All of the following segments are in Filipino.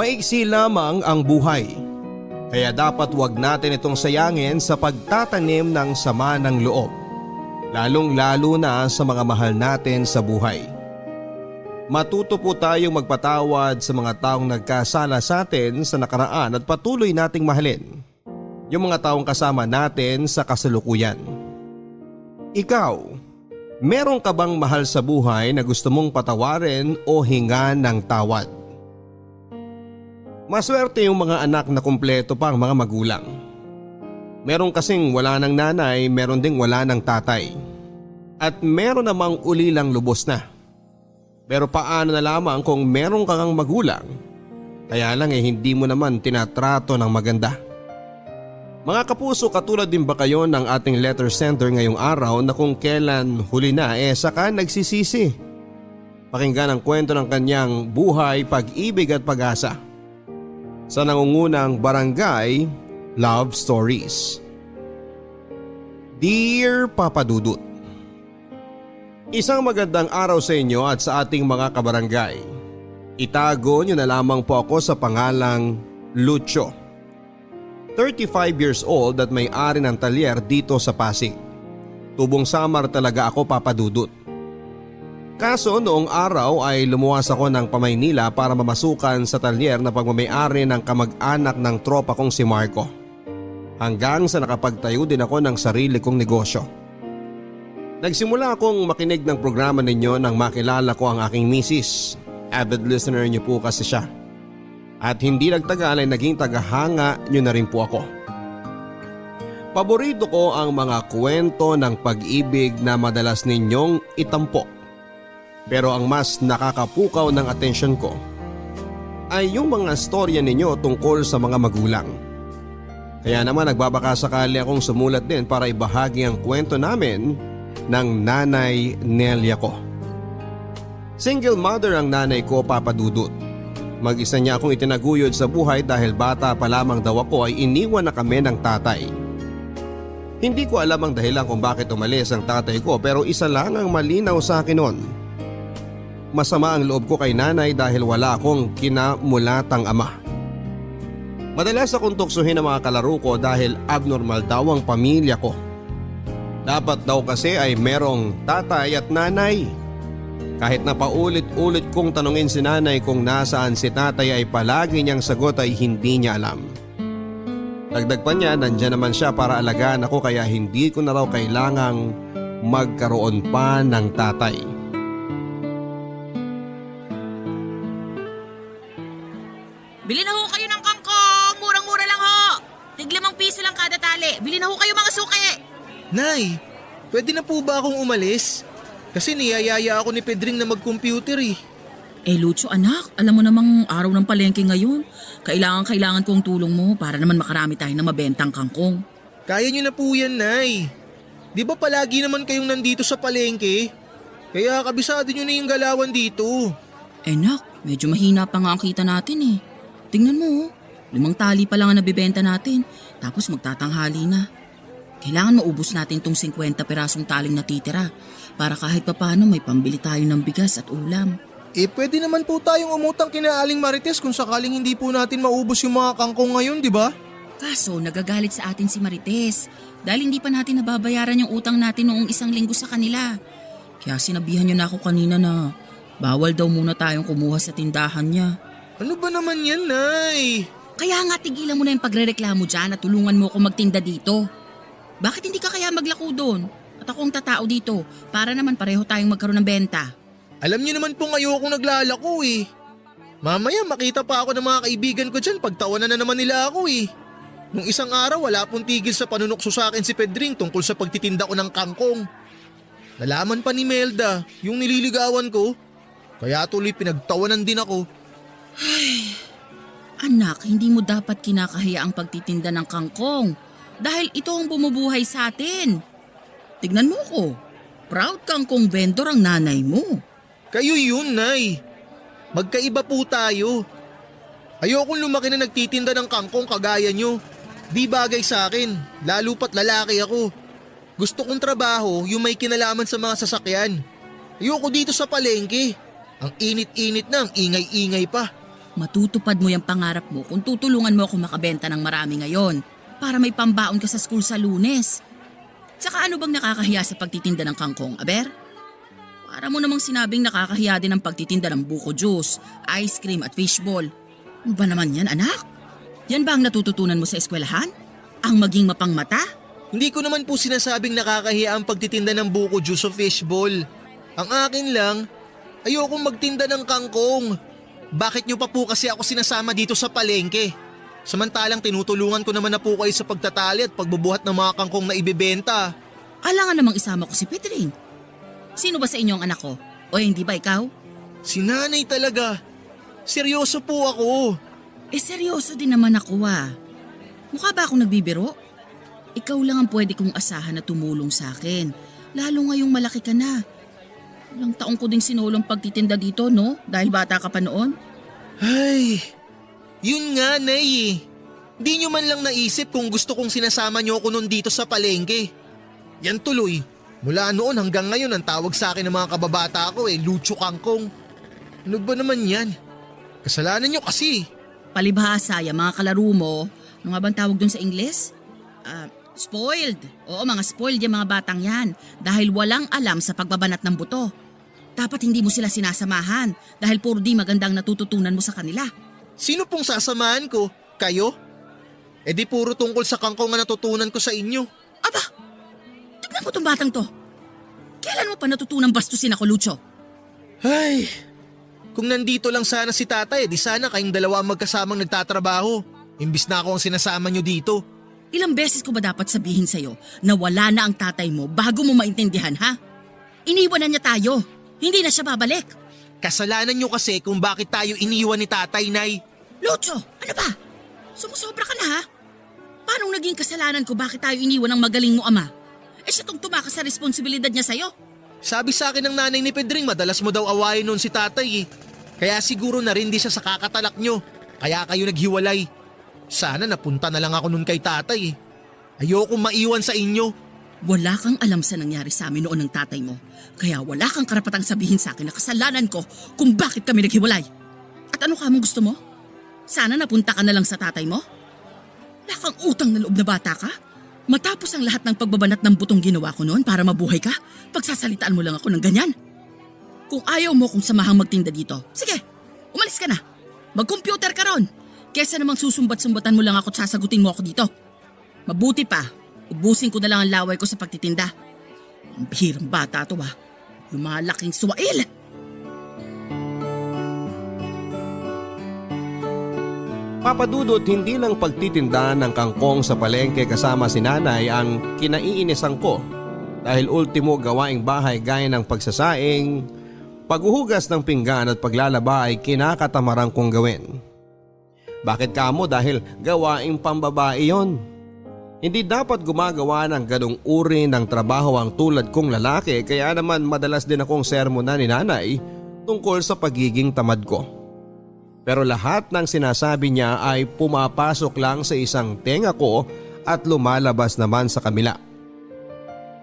Maiksi lamang ang buhay. Kaya dapat wag natin itong sayangin sa pagtatanim ng sama ng loob. Lalong-lalo na sa mga mahal natin sa buhay. Matuto po tayong magpatawad sa mga taong nagkasala sa atin sa nakaraan at patuloy nating mahalin yung mga taong kasama natin sa kasalukuyan. Ikaw, meron ka bang mahal sa buhay na gusto mong patawarin o hingan ng tawad? Maswerte yung mga anak na kumpleto pa ang mga magulang. Meron kasing wala ng nanay, meron ding wala ng tatay. At meron namang ulilang lubos na. Pero paano na lamang kung meron kang magulang? Kaya lang hindi mo naman tinatrato ng maganda. Mga kapuso, katulad din ba kayo ng ating letter sender ngayong araw na kung kailan huli na saka nagsisisi? Pakinggan ang kwento ng kanyang buhay, pag-ibig at pag-asa sa nangungunang Barangay Love Stories. Dear Papa Dudut, isang magandang araw sa inyo at sa ating mga kabarangay. Itago niyo na lamang po ako sa pangalang Lucio. 35 years old at may-ari ng talyer dito sa Pasig. Tubong Samar talaga ako, Papa Dudut. Kaso noong araw ay lumuwas ako ng Pamaynila para mamasukan sa talyer na pagmamay-ari ng kamag-anak ng tropa kong si Marco. Hanggang sa nakapagtayo din ako ng sarili kong negosyo. Nagsimula akong makinig ng programa ninyo nang makilala ko ang aking misis. Avid listener niyo po kasi siya. At hindi nagtagal ay naging tagahanga niyo na rin po ako. Paborito ko ang mga kwento ng pag-ibig na madalas ninyong itampok. Pero ang mas nakakapukaw ng atensyon ko ay yung mga storya ninyo tungkol sa mga magulang. Kaya naman nagbabakasakali akong sumulat din para ibahagi ang kwento namin ng nanay Nelia ko. Single mother ang nanay ko, Papa Dudut. Mag-isa niya akong itinaguyod sa buhay dahil bata pa lamang daw ako ay iniwan na kami ng tatay. Hindi ko alam ang dahilan kung bakit umalis ang tatay ko pero isa lang ang malinaw sa akin noon. Masama ang loob ko kay nanay dahil wala akong kinamulatang ama. Madalas akong tuksuhin ang mga kalaro ko dahil abnormal daw ang pamilya ko. Dapat daw kasi ay merong tatay at nanay. Kahit na paulit-ulit kong tanungin si nanay kung nasaan si tatay ay palagi niyang sagot ay hindi niya alam. Dagdag pa niya, nandiyan naman siya para alagaan ako kaya hindi ko na raw kailangang magkaroon pa ng tatay. Bili na ho kayo ng kangkong! Murang-mura lang ho! tig-5 piso lang kada tali. Bili na ho kayo mga suki! Nay, pwede na po ba akong umalis? Kasi niyayaya ako ni Pedring na mag-computer eh. Lucio anak, alam mo namang araw ng palengke ngayon. Kailangan kong tulong mo para naman makarami tayo ng mabentang kangkong. Kaya niyo na po yan, Nay. Di ba palagi naman kayong nandito sa palengke? Kaya kabisado niyo na yung galawan dito. Nak, medyo mahina pa nga ang kita natin eh. Tingnan mo, 5 tali pa lang ang nabibenta natin, tapos magtatanghali na. Kailangan maubos natin tong 50 pirasong taling natitira para kahit papano may pambili tayo ng bigas at ulam. Pwede naman po tayong umutang kina Aling Marites kung sakaling hindi po natin maubos yung mga kangkong ngayon, di ba? Kaso nagagalit sa atin si Marites dahil hindi pa natin nababayaran yung utang natin noong 1 linggo sa kanila. Kaya sinabihan niyo na ako kanina na bawal daw muna tayong kumuha sa tindahan niya. Ano ba naman yan, Nay? Kaya nga tigilan mo na yung pagrereklamo dyan at tulungan mo ako magtinda dito. Bakit hindi ka kaya maglako doon? At ako ang tatao dito para naman pareho tayong magkaroon ng benta. Alam niyo naman pong ayokong naglalako eh. Mamaya makita pa ako ng mga kaibigan ko dyan pagtawanan na naman nila ako eh. Nung isang araw wala pong tigil sa panunokso sa akin si Pedring tungkol sa pagtitinda ko ng kangkong. Nalaman pa ni Melda yung nililigawan ko. Kaya tuloy pinagtawanan din ako. Ay, anak, hindi mo dapat kinakahiya ang pagtitinda ng kangkong dahil ito ang bumubuhay sa atin. Tignan mo ko, proud kangkong vendor ang nanay mo. Kayo yun, Nay. Magkaiba po tayo. Ayokong lumaki na nagtitinda ng kangkong kagaya nyo. Di bagay sa akin, lalo pat lalaki ako. Gusto kong trabaho yung may kinalaman sa mga sasakyan. Ayoko dito sa palengke. Ang init-init na, ang ingay-ingay pa. Matutupad mo yung pangarap mo kung tutulungan mo ako makabenta ng marami ngayon para may pambaon ka sa school sa Lunes. Tsaka ano bang nakakahiya sa pagtitinda ng kangkong, Aber? Para mo namang sinabing nakakahiya din ang pagtitinda ng buko juice, ice cream at fishball. Ano ba naman yan, anak? Yan ba ang natututunan mo sa eskwelahan? Ang maging mapangmata? Hindi ko naman po sinasabing nakakahiya ang pagtitinda ng buko juice o fishball. Ang akin lang, ayokong magtinda ng kangkong. Bakit nyo pa po kasi ako sinasama dito sa palengke? Samantalang tinutulungan ko naman na po kayo sa pagtatali at pagbubuhat ng mga kangkong na ibebenta. Alangan namang isama ko si Pedring. Sino ba sa inyo ang anak ko? O hindi ba ikaw? Si nanay talaga. Seryoso po ako. Seryoso din naman ako Mukha ba akong nagbibiro? Ikaw lang ang pwede kong asahan na tumulong sa akin. Lalo ngayong malaki ka na. Ilang taong ko ding sinulong pagtitinda dito, no? Dahil bata ka pa noon. Ay, yun nga, Nay. Di nyo man lang naisip kung gusto kong sinasama nyo ako nun dito sa palengke. Yan tuloy. Mula noon hanggang ngayon ang tawag sa akin ng mga kababata ko Lucho Kangkong. Ano ba naman yan? Kasalanan nyo kasi. Palibhasa, yung mga kalaro mo, ano nga bang tawag dun sa Ingles? Spoiled. Oo, mga spoiled yung mga batang yan dahil walang alam sa pagbabanat ng buto. Dapat hindi mo sila sinasamahan dahil puro di magandang natututunan mo sa kanila. Sino pong sasamahan ko? Kayo? Di puro tungkol sa kangkong na natutunan ko sa inyo. Aba, tignan mo tong batang to. Kailan mo pa natutunang bastusin ako, Lucho? Ay, kung nandito lang sana si tatay, di sana kayong dalawa ang magkasamang nagtatrabaho. Imbis na ako ang sinasama nyo dito. Ilang beses ko ba dapat sabihin sa'yo na wala na ang tatay mo bago mo maintindihan, ha? Iniwan na niya tayo. Hindi na siya babalik. Kasalanan nyo kasi kung bakit tayo iniwan ni tatay, Nay. Lucho, ano ba? Sumusobra ka na, ha? Paano naging kasalanan ko bakit tayo iniwan ng magaling mo ama? Siya tong tumakas sa responsibilidad niya sa'yo. Sabi sa akin ng nanay ni Pedring, madalas mo daw awayin noon si tatay. Kaya siguro na rin di siya sa kakatalak nyo. Kaya kayo naghiwalay. Sana napunta na lang ako nun kay tatay. Ayoko maiwan sa inyo. Wala kang alam sa nangyari sa amin noon ng tatay mo. Kaya wala kang karapatang sabihin sa akin na kasalanan ko kung bakit kami naghiwalay. At ano ka mong gusto mo? Sana napunta ka na lang sa tatay mo? Wala kang utang na loob na bata ka? Matapos ang lahat ng pagbabanat ng butong ginawa ko noon para mabuhay ka, pagsasalitaan mo lang ako ng ganyan. Kung ayaw mo kung samahang magtinda dito, sige, umalis ka na. Mag-computer ka ron. Kesa namang susumbat-sumbatan mo lang ako at sasagutin mo ako dito. Mabuti pa, ubusin ko na lang ang laway ko sa pagtitinda. Ang bihirang bata to yung mga laking suwail. Papadudot, hindi lang pagtitinda ng kangkong sa palengke kasama si nanay ang kinaiinisan ko dahil ultimo gawaing bahay gaya ng pagsasaing, paghuhugas ng pinggan at paglalaba ay kinakatamaran kong gawin. Bakit kamo? Dahil gawaing pambabae yon. Hindi dapat gumagawa ng ganong uri ng trabaho ang tulad kong lalaki kaya naman madalas din akong sermonan ni nanay tungkol sa pagiging tamad ko. Pero lahat ng sinasabi niya ay pumapasok lang sa isang tenga ko at lumalabas naman sa kamila.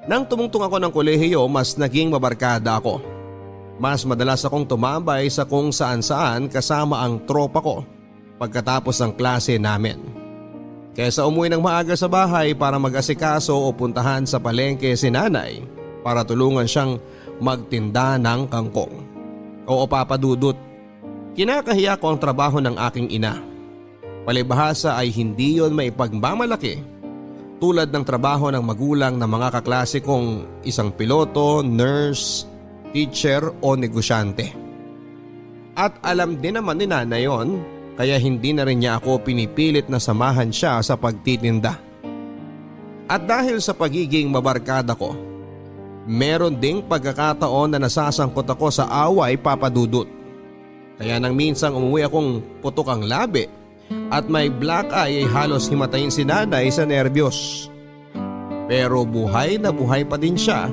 Nang tumungtong ako ng kolehiyo, mas naging mabarkada ako. Mas madalas akong tumambay sa kung saan-saan kasama ang tropa ko pagkatapos ng klase namin. Kaysa umuwi ng maaga sa bahay para mag-asikaso o puntahan sa palengke si nanay para tulungan siyang magtinda ng kangkong. Oo, papadudot. Kinakahiya ko ang trabaho ng aking ina. Palibhasa ay hindi yon maipagmamalaki tulad ng trabaho ng magulang ng mga kaklase kong isang piloto, nurse, teacher o negosyante. At alam din naman ni nanay yon, kaya hindi na rin niya ako pinipilit na samahan siya sa pagtitinda. At dahil sa pagiging mabarkada ko, meron ding pagkakataon na nasasangkot ako sa away, papadudot. Kaya nang minsang umuwi akong putok ang labi at may black eye ay halos himatayin si nanay sa nerbiyos. Pero buhay na buhay pa din siya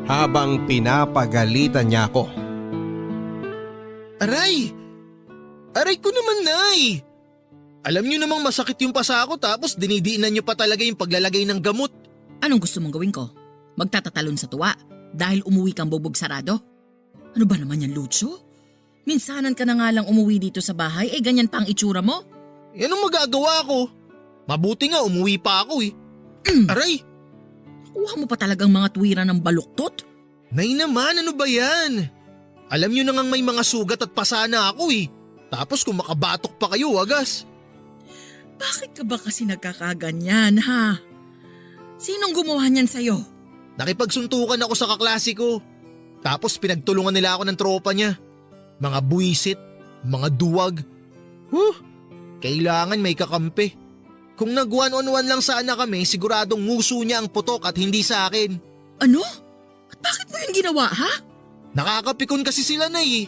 habang pinapagalitan niya ako. Aray! Aray ko naman, Nay! Alam niyo namang masakit yung pasa ko tapos dinidiinan niyo pa talaga yung paglalagay ng gamot. Anong gusto mong gawin ko? Magtatatalon sa tuwa dahil umuwi kang bubog sarado? Ano ba naman yan, Lucho? Minsanan ka na nga lang umuwi dito sa bahay, ganyan pa ang itsura mo. Anong magagawa ko? Mabuti nga umuwi pa ako eh. Aray! Kuha mo pa talagang mga tuwiran ng baluktot? Nay naman, ano ba yan? Alam nyo na ngang may mga sugat at pasana ako eh. Tapos kung makabatok pa kayo, wagas. Bakit ka ba kasi nagkakaganyan, ha? Sinong gumawa niyan sa'yo? Nakipagsuntukan ako sa kaklase ko. Tapos pinagtulungan nila ako ng tropa niya. Mga buwisit, mga duwag. Kailangan may kakampi. Kung nag one-on-one lang sana kami, siguradong nguso niya ang putok at hindi sa akin. Ano? At bakit mo yung ginawa, ha? Nakakapikon kasi sila na eh.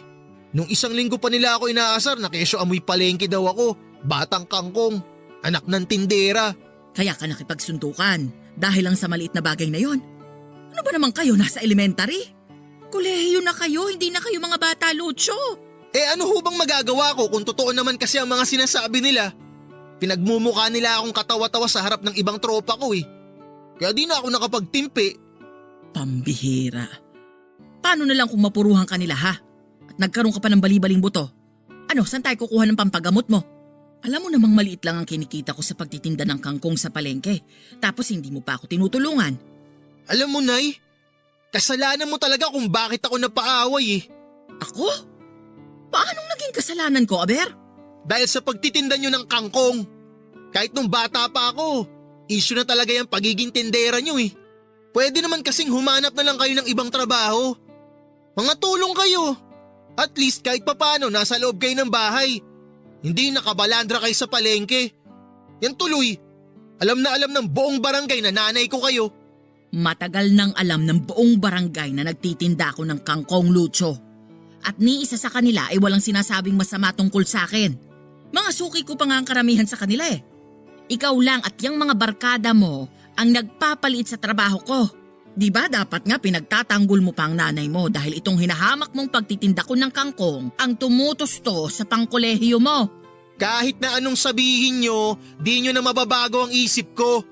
Nung isang linggo pa nila ako inaasar na kesyo amoy palengke daw ako. Batang kangkong, anak ng tindera. Kaya ka nakipagsuntukan dahil lang sa maliit na bagay na yon. Ano ba naman kayo, nasa elementary? Kolehiyo na kayo, hindi na kayo mga bata, Lucho. Ano ho bang magagawa ko kung totoo naman kasi ang mga sinasabi nila? Pinagmumukha nila akong katawa-tawa sa harap ng ibang tropa ko eh. Kaya di na ako nakapagtimpi. Pambihira. Paano na lang kung mapuruhan ka nila, ha? At nagkaroon ka pa ng bali-baling buto? Ano, saan tayo kukuha ng pampagamot mo? Alam mo namang maliit lang ang kinikita ko sa pagtitinda ng kangkong sa palengke. Tapos hindi mo pa ako tinutulungan. Alam mo, Nay, kasalanan mo talaga kung bakit ako napaaway eh. Ako? Paanong naging kasalanan ko, Aber? Dahil sa pagtitinda nyo ng kangkong. Kahit nung bata pa ako, issue na talaga yung pagiging tindera nyo eh. Pwede naman kasing humanap na lang kayo ng ibang trabaho. Mga tulong kayo. At least kahit papano nasa loob kayo ng bahay. Hindi nakabalandra kayo sa palengke. Yan tuloy. Alam na alam ng buong barangay na nanay ko kayo. Matagal nang alam ng buong barangay na nagtitinda ako ng kangkong, Lucho. At ni isa sa kanila ay walang sinasabing masama tungkol sa akin. Mga suki ko pa nga ang karamihan sa kanila eh. Ikaw lang at yung mga barkada mo ang nagpapalit sa trabaho ko. Di ba dapat nga pinagtatanggol mo pa ang nanay mo dahil itong hinahamak mong pagtitinda ko ng kangkong ang tumutusto sa pangkolehiyo mo. Kahit na anong sabihin nyo, di nyo na mababago ang isip ko.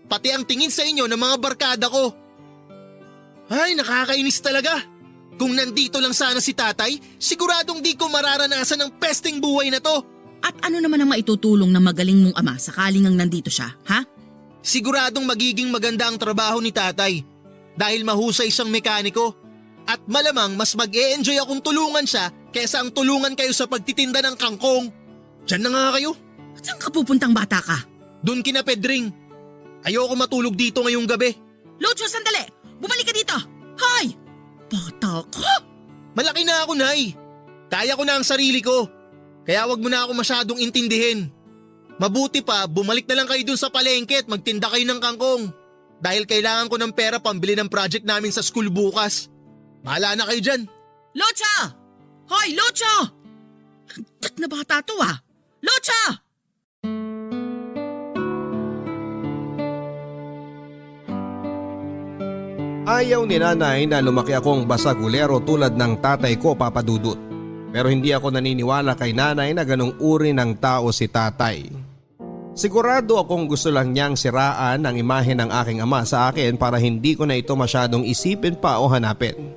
Pati ang tingin sa inyo ng mga barkada ko. Ay, nakakainis talaga. Kung nandito lang sana si tatay, siguradong di ko mararanasan ang pesting buhay na to. At ano naman ang maitutulong ng magaling mong ama sakaling ang nandito siya, ha? Siguradong magiging maganda ang trabaho ni tatay dahil mahusay siyang mekaniko. At malamang mas mag-e-enjoy akong tulungan siya kaysa ang tulungan kayo sa pagtitinda ng kangkong. Diyan na nga kayo. At saan ka pupuntang bata ka? Doon kina Pedring. Ayoko matulog dito ngayong gabi. Lucho, sandali! Bumalik ka dito! Hoy! Bata ka? Malaki na ako, Nay. Kaya ko na ang sarili ko. Kaya wag mo na ako masyadong intindihin. Mabuti pa, bumalik na lang kayo dun sa palengke at magtinda kayo ng kangkong. Dahil kailangan ko ng pera pambili ng project namin sa school bukas. Bahala na kayo dyan. Lucho! Hoy, Lucho! Tat na bata to ah! Lucho! Ayaw ni nanay na lumaki akong basagulero tulad ng tatay ko, Papa Dudut. Pero hindi ako naniniwala kay nanay na ganong uri ng tao si tatay. Sigurado akong gusto lang niyang siraan ang imahe ng aking ama sa akin para hindi ko na ito masyadong isipin pa o hanapin.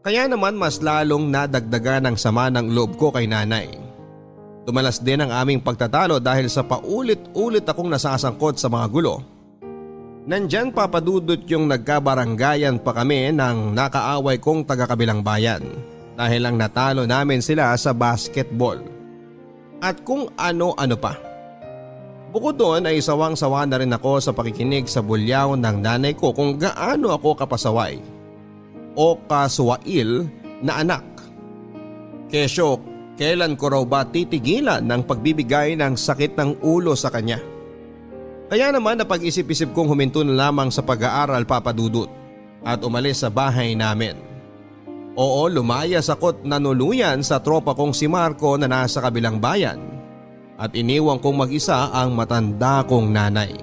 Kaya naman mas lalong nadagdagan ang sama ng loob ko kay nanay. Tumalas din ang aming pagtatalo dahil sa paulit-ulit akong nasasangkot sa mga gulo. Nandyan, Papa Dudut, yung nagkabaranggayan pa kami ng nakaaway kong taga-kabilang bayan dahil lang natalo namin sila sa basketball. At kung ano-ano pa. Bukod doon ay sawang-sawa na rin ako sa pakikinig sa bulyaw ng nanay ko kung gaano ako kapasaway o kasuwail na anak. Kesyo, kailan ko raw ba titigilan ng pagbibigay ng sakit ng ulo sa kanya? Kaya naman napag-isip-isip kong huminto na lamang sa pag-aaral, Papa Dudut, at umalis sa bahay namin. Oo, lumayas ako't nanuluyan sa tropa kong si Marco na nasa kabilang bayan at iniwang kong mag-isa ang matanda kong nanay.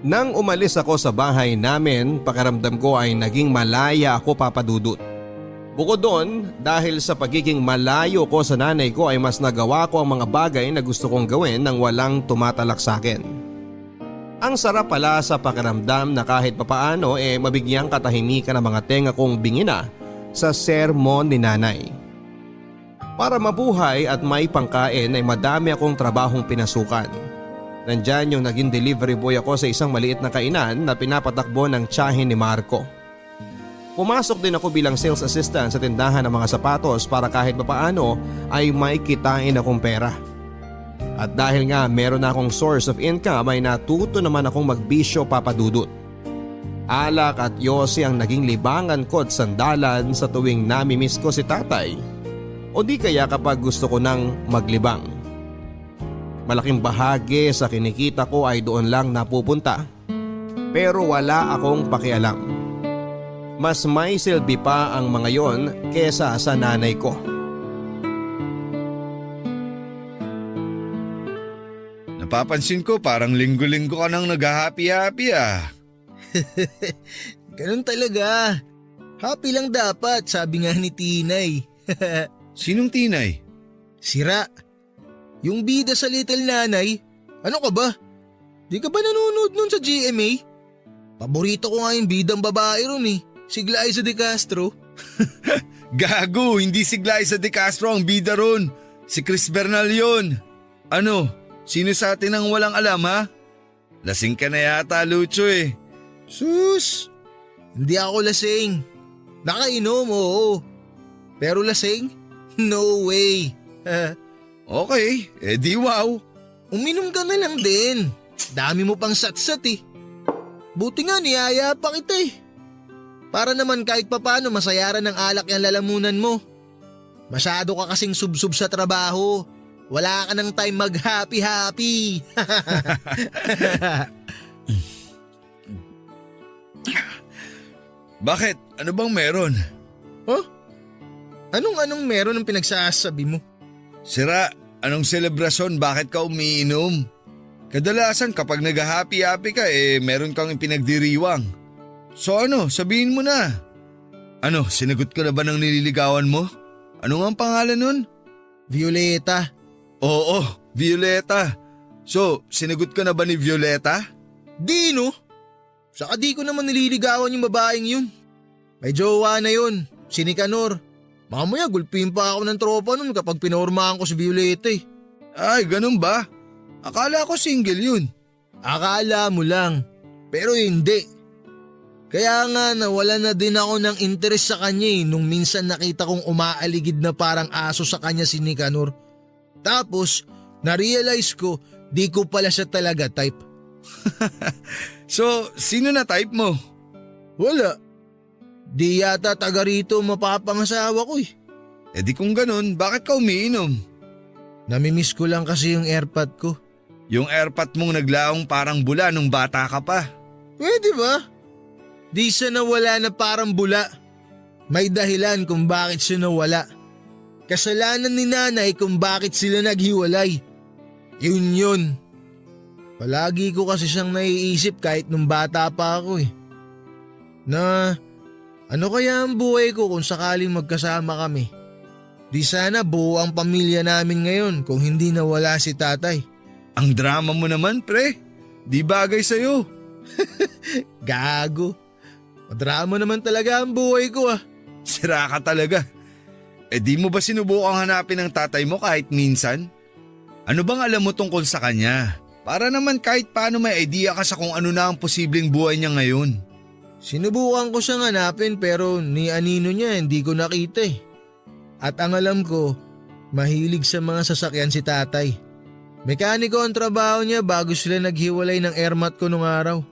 Nang umalis ako sa bahay namin, pakiramdam ko ay naging malaya ako, Papa Dudut. Bukod doon, dahil sa pagiging malayo ko sa nanay ko ay mas nagawa ko ang mga bagay na gusto kong gawin nang walang tumatalak sa akin. Ang sarap pala sa pakiramdam na kahit papaano mabigyang katahimikan ng mga tenga kong bingina sa sermon ni nanay. Para mabuhay at may pangkain ay madami akong trabahong pinasukan. Nandyan yung naging delivery boy ako sa isang maliit na kainan na pinapatakbo ng tiyahin ni Marco. Pumasok din ako bilang sales assistant sa tindahan ng mga sapatos para kahit papaano ay may kitain akong pera. At dahil nga meron na akong source of income ay natuto naman akong magbisyo papadudot. Alak at yosi ang naging libangan ko at sandalan sa tuwing namimiss ko si tatay o di kaya kapag gusto ko nang maglibang. Malaking bahagi sa kinikita ko ay doon lang napupunta pero wala akong pakialam. Mas may silbi pa ang mga yon kesa sa nanay ko. Napapansin ko parang linggo-linggo ka nang nag-happy-happy ah. Ganun talaga. Happy lang dapat, sabi nga ni Tinay. Sinong Tinay? Sira. Yung bida sa Little Nanay. Ano ka ba? Di ka ba nanonood nun sa GMA? Paborito ko nga yung bidang babae ron eh. Si Glyza De Castro. Gago, hindi si Glyza De Castro ang bida ron. Si Chris Bernal yun. Ano, sino sa atin ang walang alam ha? Lasing ka na yata, Lucho eh. Sus! Hindi ako lasing. Nakainom, oo. Pero lasing? No way. Okay, edi wow. Uminom ka na lang din. Dami mo pang satsat eh. Buti nga niyaya pa kita eh. Para naman kahit papano masayaran ng alak yung lalamunan mo. Masyado ka kasing subsub sa trabaho. Wala ka ng time mag-happy-happy. Bakit? Ano bang meron? Huh? Anong meron ng pinagsasabi mo? Sira, anong selebrasyon? Bakit ka umiinom? Kadalasan kapag nag-happy-happy ka meron kang ipinagdiriwang. So ano, sabihin mo na. Ano, sinagot ko na ba ng nililigawan mo? Ano nga ang pangalan nun? Violeta. Oo, Violeta. So, sinagot ka na ba ni Violeta? Di no. Saka di ko naman nililigawan yung babaeng yun. May jowa na yun, si Nicanor. Mamaya gulpin pa ako ng tropa nun kapag pinormahan ko si Violeta eh. Ay, ganun ba? Akala ko single yun. Akala mo lang, pero hindi. Kaya nga nawala na din ako ng interes sa kanya nung minsan nakita kong umaaligid na parang aso sa kanya si Nicanor. Tapos, na-realize ko, di ko pala siya talaga type. So, sino na type mo? Wala. Di yata taga rito mapapangasawa ko eh. E di kung ganun, bakit ka umiinom? Namimiss ko lang kasi yung airpod ko. Yung airpot mong naglaong parang bula nung bata ka pa. Pwede ba? Di siya nawala na parang bula. May dahilan kung bakit siya nawala. Kasalanan ni nanay kung bakit sila naghiwalay. Yun. Palagi ko kasi siyang naiisip kahit nung bata pa ako eh. Na ano kaya ang buhay ko kung sakaling magkasama kami? Di sana buo ang pamilya namin ngayon kung hindi nawala si tatay. Ang drama mo naman, pre. Di bagay sa'yo. Gago. Madrama naman talaga ang buhay ko ah. Sira ka talaga. E di mo ba sinubukang hanapin ang tatay mo kahit minsan? Ano bang alam mo tungkol sa kanya? Para naman kahit paano may idea ka sa kung ano na ang posibleng buhay niya ngayon. Sinubukan ko siyang hanapin pero ni anino niya hindi ko nakita eh. At ang alam ko, mahilig sa mga sasakyan si tatay. Mekaniko ang trabaho niya bago sila naghiwalay ng airmat ko nung araw.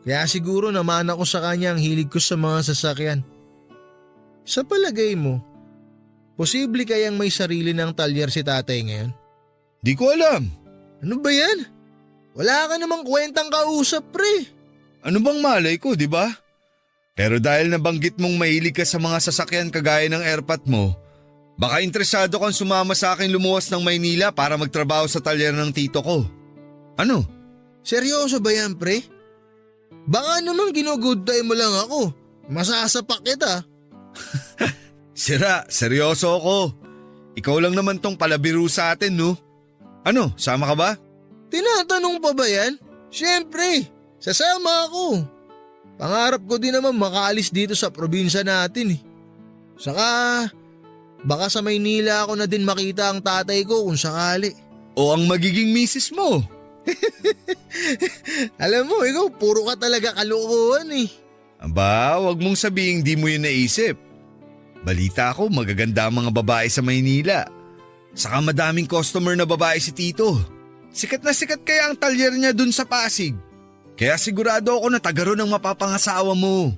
Kaya siguro naman ako sa kanya ang hilig ko sa mga sasakyan. Sa palagay mo, posible kayang may sarili ng talyer si tatay ngayon? Di ko alam. Ano ba yan? Wala ka namang kwentang kausap pre. Ano bang malay ko, di ba? Pero dahil nabanggit mong mahilig ka sa mga sasakyan kagaya ng airpot mo, baka interesado kang sumama sa akin lumuwas ng Maynila para magtrabaho sa talyer ng tito ko. Ano? Seryoso ba yan pre? Baka naman ginugood time mo lang ako. Masasapak kita. Sira, seryoso ako. Ikaw lang naman tong palabiro sa atin, no? Ano, sama ka ba? Tinatanong pa ba yan? Siyempre, sasama ako. Pangarap ko din naman makaalis dito sa probinsya natin eh. Saka baka sa Maynila ako na din makita ang tatay ko kung sakali. O ang magiging misis mo. Alam mo, ikaw puro ka talaga kalokohan eh. Aba, wag mong sabihin di mo yun naisip. Balita ko magaganda ang mga babae sa Maynila. Saka madaming customer na babae si Tito. Sikat na sikat kaya ang talyer niya dun sa Pasig. Kaya sigurado ako na taga ron ang mapapangasawa mo.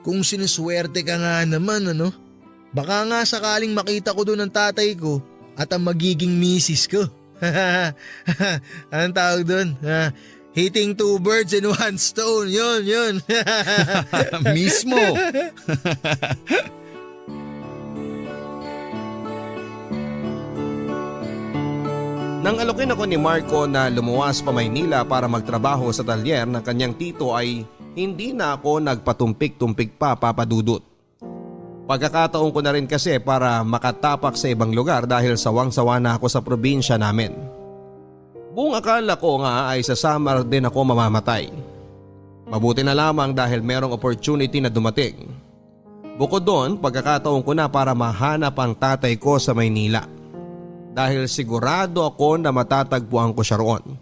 Kung sinuswerte ka nga naman ano. Baka nga sakaling makita ko doon ang tatay ko at ang magiging misis ko. Anong tawag doon? Hitting two birds in one stone. Yun. Mismo. Nang alokin ako ni Marco na lumuwas pa Maynila para magtrabaho sa talyer ng kanyang tito ay hindi na ako nagpatumpik-tumpik pa, Papa Dudut. Pagkakataon ko na rin kasi para makatapak sa ibang lugar dahil sawang-sawa na ako sa probinsya namin. Buong akala ko nga ay sa summer din ako mamamatay. Mabuti na lamang dahil merong opportunity na dumating. Bukod doon, pagkakataon ko na para mahanap ang tatay ko sa Maynila. Dahil sigurado ako na matatagpuan ko siya roon.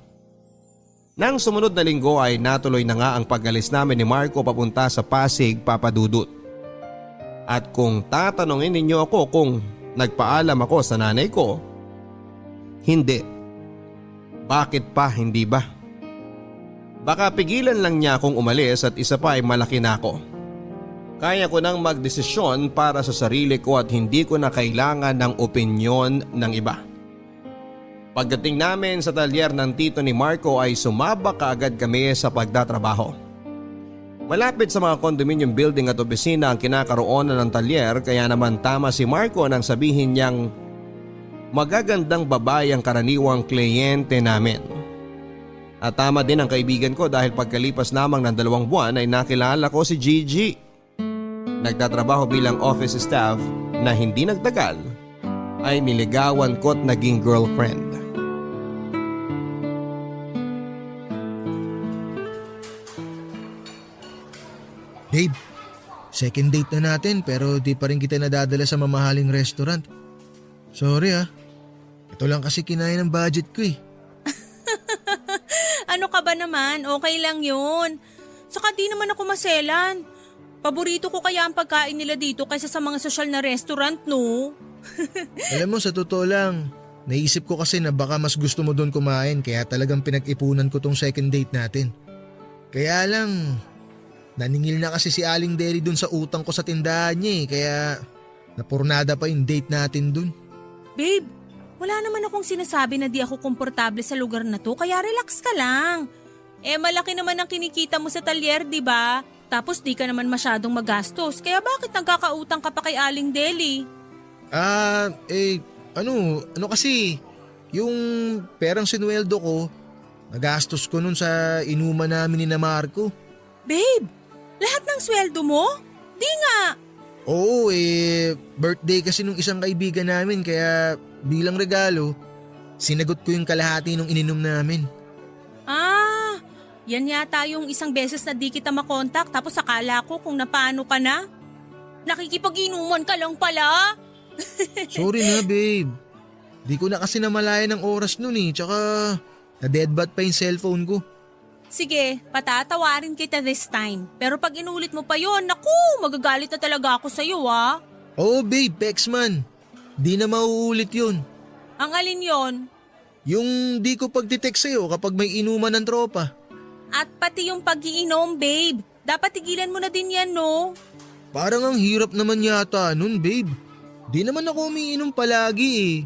Nang sumunod na linggo ay natuloy na nga ang pag-alis namin ni Marco papunta sa Pasig, Papa Dudut. At kung tatanungin ninyo ako kung nagpaalam ako sa nanay ko, hindi. Bakit pa hindi ba? Baka pigilan lang niya akong umalis at isa pa ay malaki na ako. Kaya ko nang magdesisyon para sa sarili ko at hindi ko na kailangan ng opinyon ng iba. Pagdating namin sa talyer ng tito ni Marco ay sumabak kaagad kami sa pagtatrabaho. Malapit sa mga condominium building at opisina ang kinakaroon ng talyer kaya naman tama si Marco nang sabihin niyang magagandang babae ang karaniwang kliyente namin. At tama din ang kaibigan ko dahil pagkalipas lamang ng 2 buwan ay nakilala ko si Gigi. Nagtatrabaho bilang office staff na hindi nagtagal ay niligawan ko't naging girlfriend. Babe, second date na natin pero di pa rin kita nadadala sa mamahaling restaurant. Sorry ito lang kasi kinaya ng budget ko eh. Ano ka ba naman? Okay lang yun. Saka di naman ako maselan. Paborito ko kaya ang pagkain nila dito kaysa sa mga sosyal na restaurant, no? Alam mo, sa totoo lang, naisip ko kasi na baka mas gusto mo doon kumain kaya talagang pinag-ipunan ko tong second date natin. Kaya lang, naningil na kasi si Aling Deli doon sa utang ko sa tindahan niya kaya napurnada pa yung date natin doon. Babe, wala naman akong sinasabi na di ako komportable sa lugar na to kaya relax ka lang. Malaki naman ang kinikita mo sa talyer, di ba? Tapos di ka naman masyadong magastos kaya bakit nagkakautang ka pa kay Aling Deli? Ano kasi, yung perang sinuweldo ko, nagastos ko nun sa inuman namin ni na Marco. Babe, lahat ng sweldo mo? Di nga! Oo birthday kasi nung isang kaibigan namin kaya bilang regalo, sinagot ko yung kalahati nung ininom namin. Yan yata yung isang beses na di kita makontak tapos akala ko kung napaano ka na. Nakikipag-inuman ka lang pala. Sorry na babe, di ko na kasi namalayan ng oras nun tsaka na-deadbat pa yung cellphone ko. Sige, patatawarin kita this time. Pero pag inulit mo pa yon, naku, magagalit na talaga ako sa'yo Oo babe, Pexman, di na mauulit yun. Ang alin yon? Yung di ko pagdetect sa'yo kapag may inuman ng tropa. At pati yung pag-iinom, babe. Dapat tigilan mo na din yan, no? Parang ang hirap naman yata nun, babe. Di naman ako umiinom palagi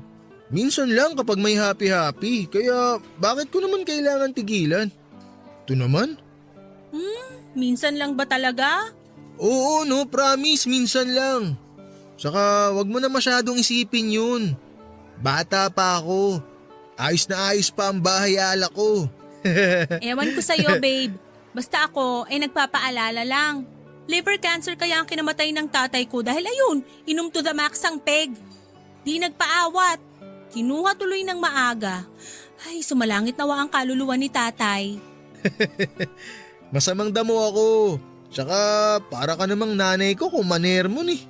Minsan lang kapag may happy-happy. Kaya bakit ko naman kailangan tigilan? Ito naman? Minsan lang ba talaga? Oo, no, promise, minsan lang. Saka wag mo na masyadong isipin yun. Bata pa ako. Ayos na ayos pa ang bahay ala ko. Ewan ko sa'yo, babe. Basta ako ay nagpapaalala lang. Liver cancer kaya ang kinamatay ng tatay ko dahil ayun, inom to the max ang peg. Di nagpaawat. Kinuha tuloy ng maaga. Ay, sumalangit nawa ang kaluluwa ni tatay. Masamang damo ako. Tsaka para ka namang nanay ko kung maner mo ni.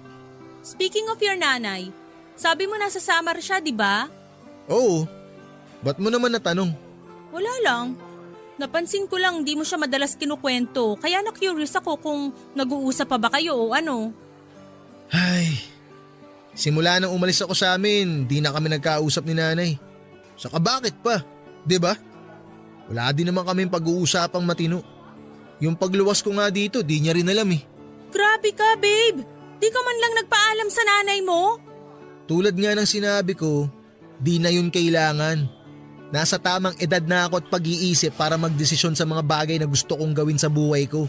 Speaking of your nanay, sabi mo nasa Samar siya, di ba? Oo. Ba't mo naman natanong? Wala lang. Napansin ko lang di mo siya madalas kinukwento, kaya na-curious ako kung nag-uusap pa ba kayo o ano. Ay, simula nang umalis ako sa amin, di na kami nagkausap ni nanay. Saka bakit pa? 'Di ba? Wala din naman kaming pag-uusapang matino. Yung pagluwas ko nga dito, di niya rin alam eh. Grabe ka, babe! Di ka man lang nagpaalam sa nanay mo? Tulad nga ng sinabi ko, di na yun kailangan. Nasa tamang edad na ako at pag-iisip para magdesisyon sa mga bagay na gusto kong gawin sa buhay ko.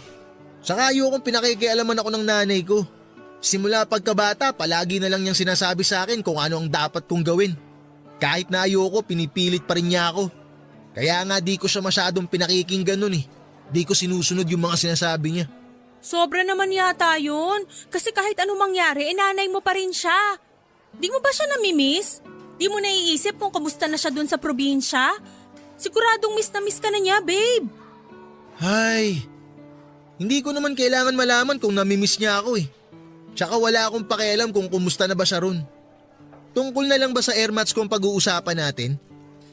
Saka ayokong pinakikialaman ako ng nanay ko. Simula pagkabata, palagi na lang niyang sinasabi sa akin kung ano ang dapat kong gawin. Kahit na ayoko, pinipilit pa rin niya ako. Kaya nga di ko siya masyadong pinakikinggan nun eh. Di ko sinusunod yung mga sinasabi niya. Sobra naman yata yun. Kasi kahit anong mangyari, nanay mo pa rin siya. Di mo ba siya namimiss? Di mo naiisip kung kamusta na siya dun sa probinsya? Siguradong miss na miss ka na niya, babe. Ay, hindi ko naman kailangan malaman kung namimiss niya ako eh. Tsaka wala akong pakialam kung kumusta na ba siya ron. Tungkol na lang ba sa airmats kung pag-uusapan natin?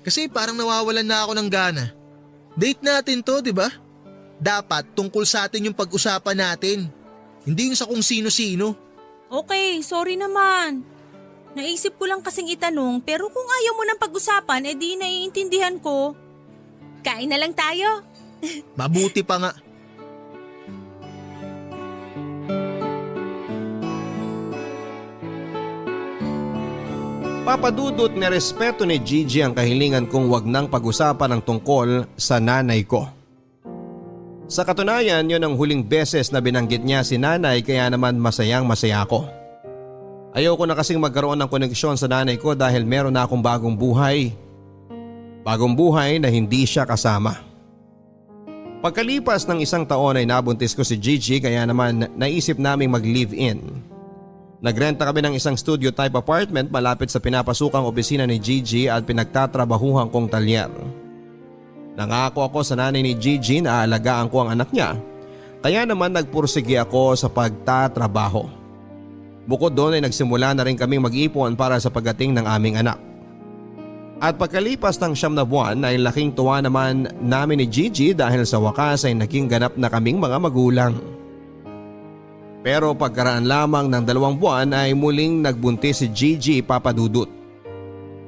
Kasi parang nawawalan na ako ng gana. Date natin to, di ba? Dapat tungkol sa atin yung pag-usapan natin. Hindi yung sa kung sino-sino. Okay, sorry naman. Naisip ko lang kasing itanong pero kung ayaw mo ng pag-usapan, di naiintindihan ko. Kain na lang tayo. Mabuti pa nga. Papadudot na respeto ni Gigi ang kahilingan kong wag nang pag-usapan ang tungkol sa nanay ko. Sa katunayan, yon ang huling beses na binanggit niya si nanay kaya naman masayang masaya ako. Ayoko na kasing magkaroon ng koneksyon sa nanay ko dahil meron na akong bagong buhay. Bagong buhay na hindi siya kasama. Pagkalipas ng 1 taon ay nabuntis ko si Gigi kaya naman naisip naming mag-live-in. Nagrenta kami ng isang studio type apartment malapit sa pinapasukang opisina ni Gigi at pinagtatrabahuhan kong talyer. Nangako ako sa nanay ni Gigi na aalagaan ko ang anak niya, kaya naman nagpursige ako sa pagtatrabaho. Bukod doon ay nagsimula na rin kaming mag-ipon para sa pagdating ng aming anak. At pagkalipas ng 9 na buwan ay laking tuwa naman namin ni Gigi dahil sa wakas ay naging ganap na kaming mga magulang. Pero pagkaraan lamang ng 2 buwan ay muling nagbuntis si Gigi papadudot.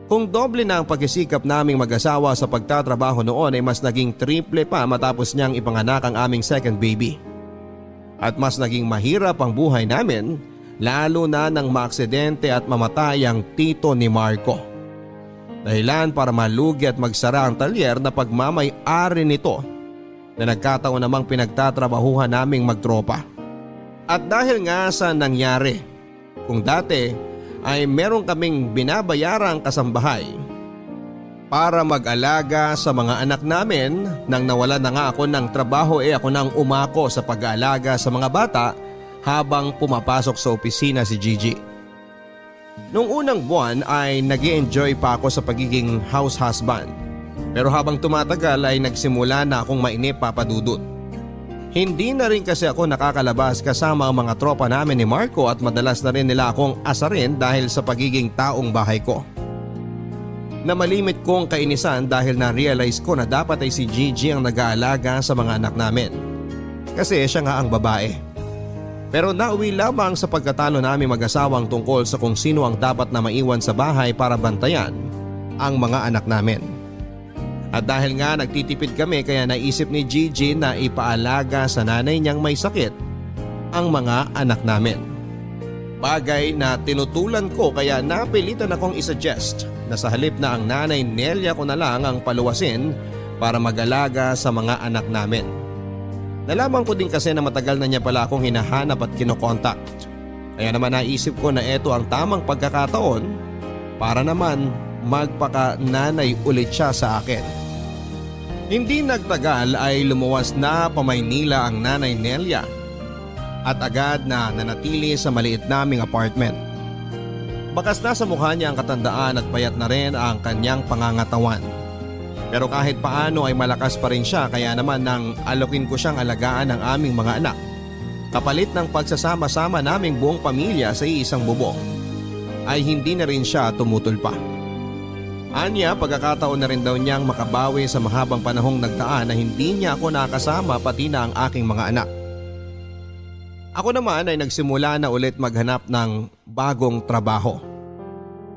Kung doble na ang pagsisikap naming mag-asawa sa pagtatrabaho noon ay mas naging triple pa matapos niyang ipanganak ang aming second baby. At mas naging mahirap ang buhay namin lalo na nang maaksidente at mamatay ang tito ni Marco. Dahilan para malugi at magsara ang talyer na pagmamay-ari nito na nagkataon namang pinagtatrabahuhan naming magtropa. At dahil nga sa nangyari, kung dati ay meron kaming binabayarang kasambahay para mag-alaga sa mga anak namin, nang nawala na nga ako ng trabaho ako nang umako sa pag-aalaga sa mga bata habang pumapasok sa opisina si Gigi. Noong unang buwan ay nag-i-enjoy pa ako sa pagiging house husband. Pero habang tumatagal ay nagsimula na akong mainip papadudot. Hindi na rin kasi ako nakakalabas kasama ang mga tropa namin ni Marco at madalas na rin nila akong asarin dahil sa pagiging taong bahay ko. Na malimit kong kainisan dahil na-realize ko na dapat ay si Gigi ang nag-aalaga sa mga anak namin. Kasi siya nga ang babae. Pero nauwi lamang sa pagkatalo namin mag-asawang tungkol sa kung sino ang dapat na maiwan sa bahay para bantayan ang mga anak namin. At dahil nga nagtitipid kami kaya naisip ni Gigi na ipaalaga sa nanay niyang may sakit ang mga anak namin. Bagay na tinutulan ko kaya napilitan akong isuggest na sa halip na ang nanay Nelia ko na lang ang paluwasin para mag-alaga sa mga anak namin. Nalaman ko din kasi na matagal na niya pala akong hinahanap at kinokontak. Kaya naman naisip ko na ito ang tamang pagkakataon para naman magpaka-nanay ulit siya sa akin. Hindi nagtagal ay lumuwas na pa Maynila ang nanay Nelia at agad na nanatili sa maliit naming apartment. Bakas na sa mukha niya ang katandaan at payat na rin ang kanyang pangangatawan. Pero kahit paano ay malakas pa rin siya kaya naman nang alokin ko siyang alagaan ng aming mga anak. kapalit ng pagsasama-sama naming buong pamilya sa iisang bubong, ay hindi na rin siya tumutol pa. Anya, pagkakataon na rin daw niyang makabawi sa mahabang panahong nagdaan na hindi niya ako nakasama pati na ang aking mga anak. Ako naman ay nagsimula na ulit maghanap ng bagong trabaho.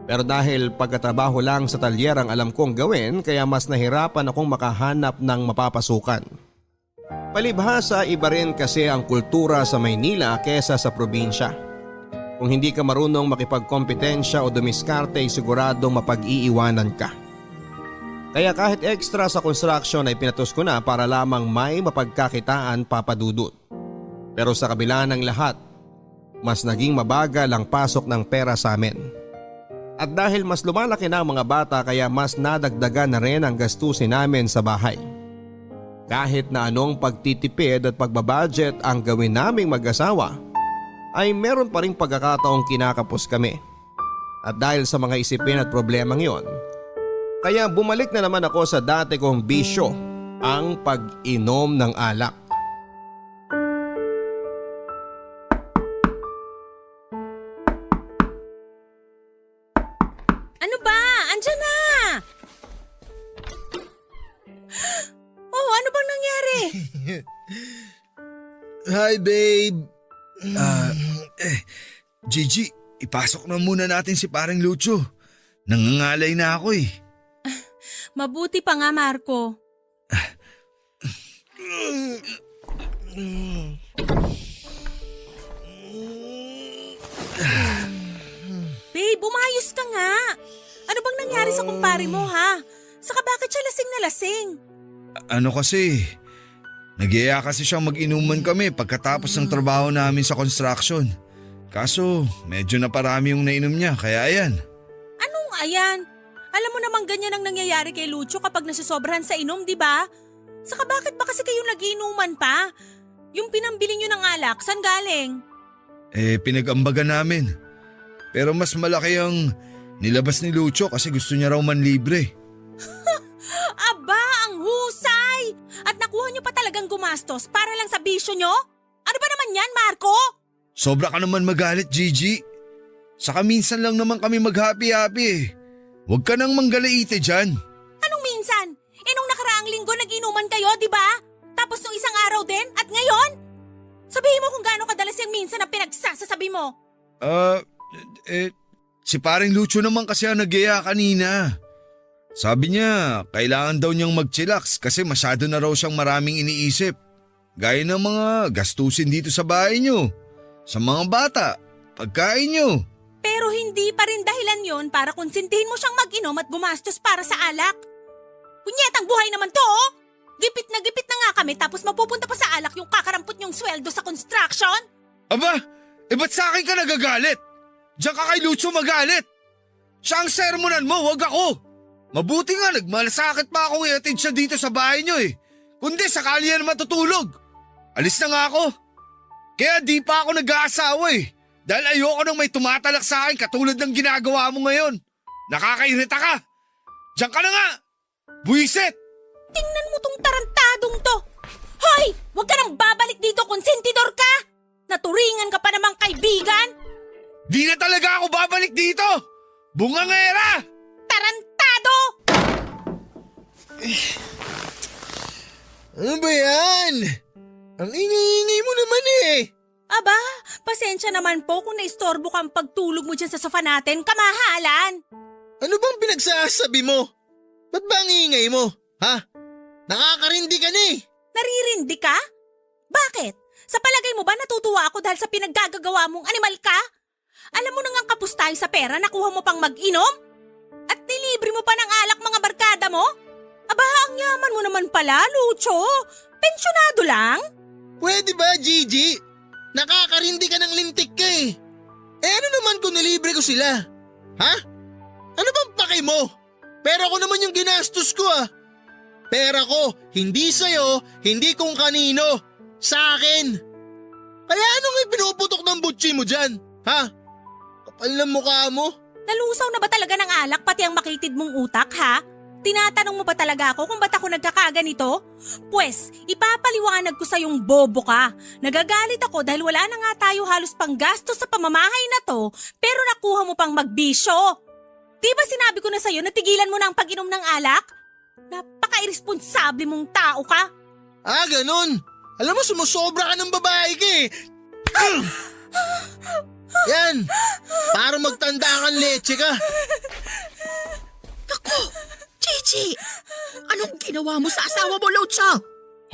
Pero dahil pagkatrabaho lang sa talyer ang alam kong gawin, kaya mas nahirapan akong makahanap ng mapapasukan. Palibhasa, iba rin kasi ang kultura sa Maynila kesa sa probinsya. Kung hindi ka marunong makipagkompetensya o dumiskarte ay siguradong mapag-iiwanan ka. Kaya kahit extra sa construction ay pinatos ko na para lamang may mapagkakitaan papadudot. Pero sa kabila ng lahat, mas naging mabagal ang pasok ng pera sa amin. At dahil mas lumalaki na ang mga bata kaya mas nadagdagan na rin ang gastusin namin sa bahay. Kahit na anong pagtitipid at pagbabudget ang gawin naming mag-asawa, ay meron pa ring pagkakataong kinakapos kami. At dahil sa mga isipin at problemang yon, kaya bumalik na naman ako sa dati kong bisyo, ang pag-inom ng alak. Ano ba? Andiyan na! Oh, ano bang nangyari? Hi babe. Gigi, ipasok na muna natin si parang Lucho. Nangangalay na ako eh. Mabuti pa nga, Marco. Babe, umayos ka nga. Ano bang nangyari sa kumpare mo, ha? Saka bakit siya lasing na lasing? Ano kasi, nag-iaya kasi siyang mag-inuman kami pagkatapos ng trabaho namin sa construction. Kaso medyo naparami yung nainom niya kaya ayan. Anong ayan? Alam mo namang ganyan ang nangyayari kay Lucho kapag nasisobrahan sa inom, di ba? Saka bakit ba kasi kayo nag-iinuman pa? Yung pinambili nyo ng alak, saan galing? Pinag-ambagan namin. Pero mas malaki ang nilabas ni Lucho kasi gusto niya raw manlibre. Aba, ang husay! At nakuha nyo pa talagang gumastos para lang sa bisyo nyo? Ano ba naman yan, Marco? Sobra ka naman magalit, Gigi. Saka minsan lang naman kami mag-happy-happy eh. Huwag ka nang manggalaite dyan. Anong minsan? Nung nakaraang linggo nag-inuman kayo, di ba? Tapos nung isang araw din at ngayon? Sabihin mo kung gaano kadalas yung minsan na pinagsasasabi mo. Si paring Lucho naman kasi ang nag-iaya kanina. Sabi niya, kailangan daw niyang mag-chillax kasi masyado na raw siyang maraming iniisip. Gaya ng mga gastusin dito sa bahay niyo, sa mga bata, pagkain niyo. Pero hindi pa rin dahilan yon para konsintihin mo siyang mag-inom at gumastos para sa alak. Punyetang buhay naman to, oh! Gipit na nga kami tapos mapupunta pa sa alak yung kakarampot niyong sweldo sa construction? Aba, ba't sa akin ka nagagalit? Diyan ka kay Lucho magalit. Siya ang sermonan mo, wag ako. Mabuti nga nagmalasakit pa akong iatid siya dito sa bahay niyo eh. Kundi sakali yan matutulog. Alis na nga ako. Kaya di pa ako nag-aasawa eh. Dahil ayoko nang may tumatalak sa akin katulad ng ginagawa mo ngayon. Nakakairita ka. Diyan ka na nga. Buisit. Tingnan mo tong tarantadong to. Hoy! Huwag ka nang babalik dito, konsentidor ka! Naturingan ka pa namang kaibigan! Di na talaga ako babalik dito. Bungangera! Tarantado! Ano ba yan? Ang ingay-ingay mo naman eh. Aba, pasensya naman po kung naistorbo kang pagtulog mo dyan sa sofa natin, kamahalan! Ano bang pinagsasabi mo? Ba't ba ang ingay mo? Ha? Nakakarindi ka na eh. Naririndi ka? Bakit? Sa palagay mo ba natutuwa ako dahil sa pinaggagawa mong animal ka? Alam mo na nga kapos tayo sa pera, nakuha mo pang mag-inom? At nilibre mo pa ng alak mga barkada mo? Aba, ang yaman mo naman pala, Lucho. Pensyonado lang? Pwede ba, Gigi? Nakakarindi ka ng lintik ka eh. Ano naman kung nilibre ko sila? Ha? Ano bang pake mo? Pera ko naman yung ginastos ko ah. Pera ko, hindi sa'yo, hindi kung kanino. Sa akin. Kaya anong pinuputok ng butsi mo dyan? Ha? Kapal ng mukha mo. Nalusaw na ba talaga ng alak pati ang makitid mong utak, ha? Tinatanong mo ba talaga ako kung ba't ako nagkakaganito? Pwes, ipapaliwanag ko sa yung bobo ka. Nagagalit ako dahil wala na nga tayo halos panggastos sa pamamahay na to, pero nakuha mo pang magbisyo. Di ba sinabi ko na sa'yo na tigilan mo na ang pag-inom ng alak? Napaka-irresponsable mong tao ka. Ah, ganun. Alam mo, sumusobra ka ng babae ka eh. Yan, para magtanda kang leche ka. Naku! Chichi! Anong ginawa mo sa asawa mo, Lucho?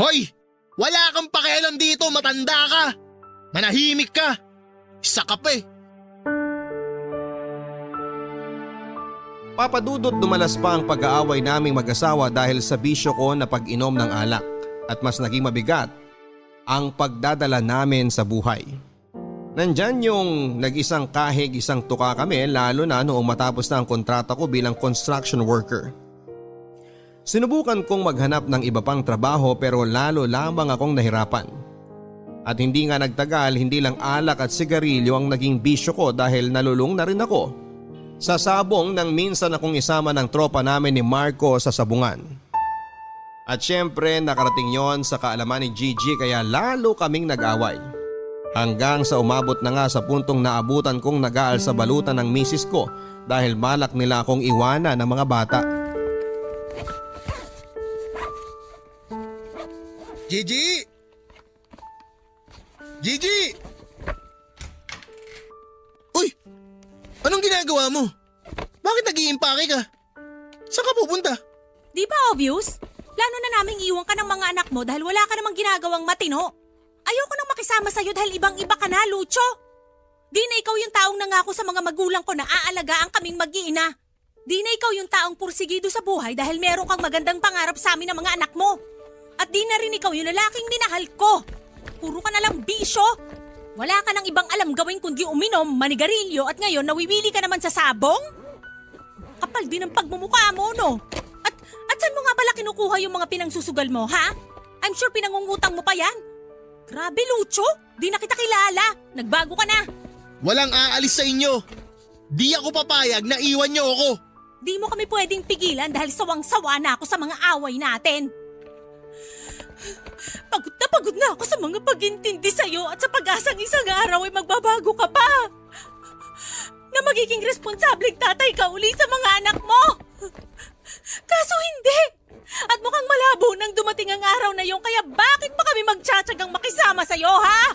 Hoy, wala kang pakialam dito, matanda ka. Manahimik ka. Isa ka pa eh. Papadudot dumalas pa ang pag-aaway naming mag-asawa dahil sa bisyo ko na pag-inom ng alak at mas naging mabigat ang pagdadala namin sa buhay. Nandyan yung nag-isang kahig isang tuka kami lalo na noong matapos na ang kontrata ko bilang construction worker. Sinubukan kong maghanap ng iba pang trabaho pero lalo lamang akong nahirapan. At hindi nga nagtagal, hindi lang alak at sigarilyo ang naging bisyo ko dahil nalulung na rin ako sa sabong nang minsan akong isama ng tropa namin ni Marco sa sabungan. At syempre nakarating yon sa kaalaman ni Gigi kaya lalo kaming nag-away. Hanggang sa umabot na nga sa puntong naabutan kong nag-aal sa balutan ng misis ko dahil malak nila akong iwanan ng mga bata. Gigi! Gigi! Uy! Anong ginagawa mo? Bakit nag-iimpake ka? Saan ka pupunta? Di ba obvious? Plano na naming iwan ka ng mga anak mo dahil wala ka namang ginagawang matino. Ayoko nang makisama sa'yo dahil ibang-iba ka na, Lucho. Di na ikaw yung taong nangako sa mga magulang ko na aalagaan kaming mag-iina. Di na ikaw yung taong pursigido sa buhay dahil meron kang magandang pangarap sa amin ng mga anak mo. At di na rin ikaw yung lalaking minahal ko. Puro ka na lang bisyo. Wala ka nang ibang alam gawin kundi uminom, manigarilyo at ngayon nawiwili ka naman sa sabong? Kapal din ang pagmumukha mo, no? At saan mo nga pala kinukuha yung mga pinangsusugal mo, ha? I'm sure pinangungutang mo pa yan. Grabe, Lucho. Di na kita kilala. Nagbago ka na. Walang aalis sa inyo. Di ako papayag na iwan niyo ako. Di mo kami pwedeng pigilan dahil sawang-sawa na ako sa mga away natin. Pagod na ako sa mga pag-intindi sa'yo at sa pag-asang isang araw ay magbabago ka pa. Na magiging responsableng tatay ka uli sa mga anak mo. Kaso hindi. At mukhang malabo nang dumating ang araw na yun kaya bakit pa kami magtsatsagang makisama sa'yo, ha?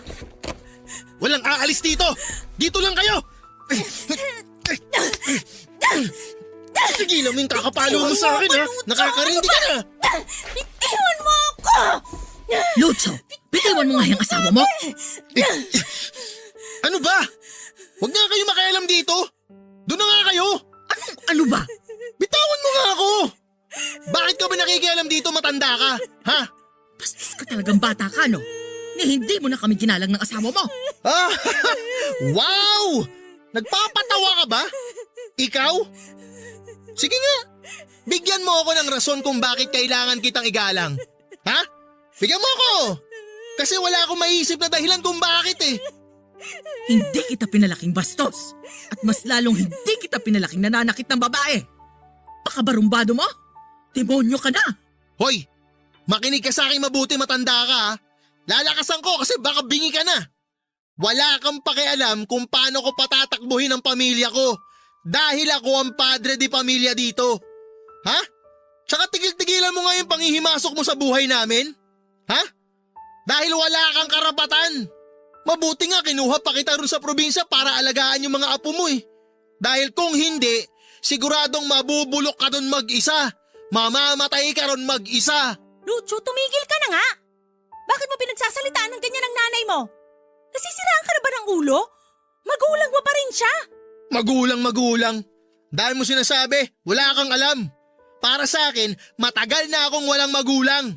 Walang aalis dito. Dito lang kayo. Tigilan mo yung kakapalo mo sa akin, ha? Nakakarindi ka na. Bitiwan mo ako! Lucho, bitiwan mo nga yung asawa mo. Ano ba? Huwag nga kayo makialam dito. Doon na nga kayo. Ano ba? Bitawan mo nga ako. Bakit ka ba nakikialam dito, matanda ka? Ha? Bastos ka talagang bata ka, no? Ni hindi mo na kami ginalang ng asawa mo. Ah, wow! Nagpapatawa ka ba? Ikaw? Sige nga, bigyan mo ako ng rason kung bakit kailangan kitang igalang. Ha? Bigyan mo ako! Kasi wala akong maisip na dahilan kung bakit eh. Hindi kita pinalaking bastos. At mas lalong hindi kita pinalaking nananakit ng babae. Pakabarumbado mo? Demonyo ka na. Hoy, makinig ka sa akin mabuti, matanda ka ha. Lalakasan ko kasi baka bingi ka na. Wala kang pakialam kung paano ko patatakbuhin ang pamilya ko. Dahil ako ang padre di pamilya dito. Ha? Tsaka tigil-tigilan mo nga yung panghihimasok mo sa buhay namin. Ha? Dahil wala kang karapatan. Mabuti nga kinuha pa kita rin sa probinsya para alagaan yung mga apo mo eh. Dahil kung hindi, siguradong mabubulok ka doon mag-isa. Mamamatay ka ron mag-isa. Lucho, tumigil ka na nga. Bakit mo pinagsasalitaan ng ganyan ang nanay mo? Nasisiraan ka na ba ng ulo? Magulang mo pa rin siya. Magulang. Dahil mo sinasabi, wala kang alam. Para sa akin, matagal na akong walang magulang.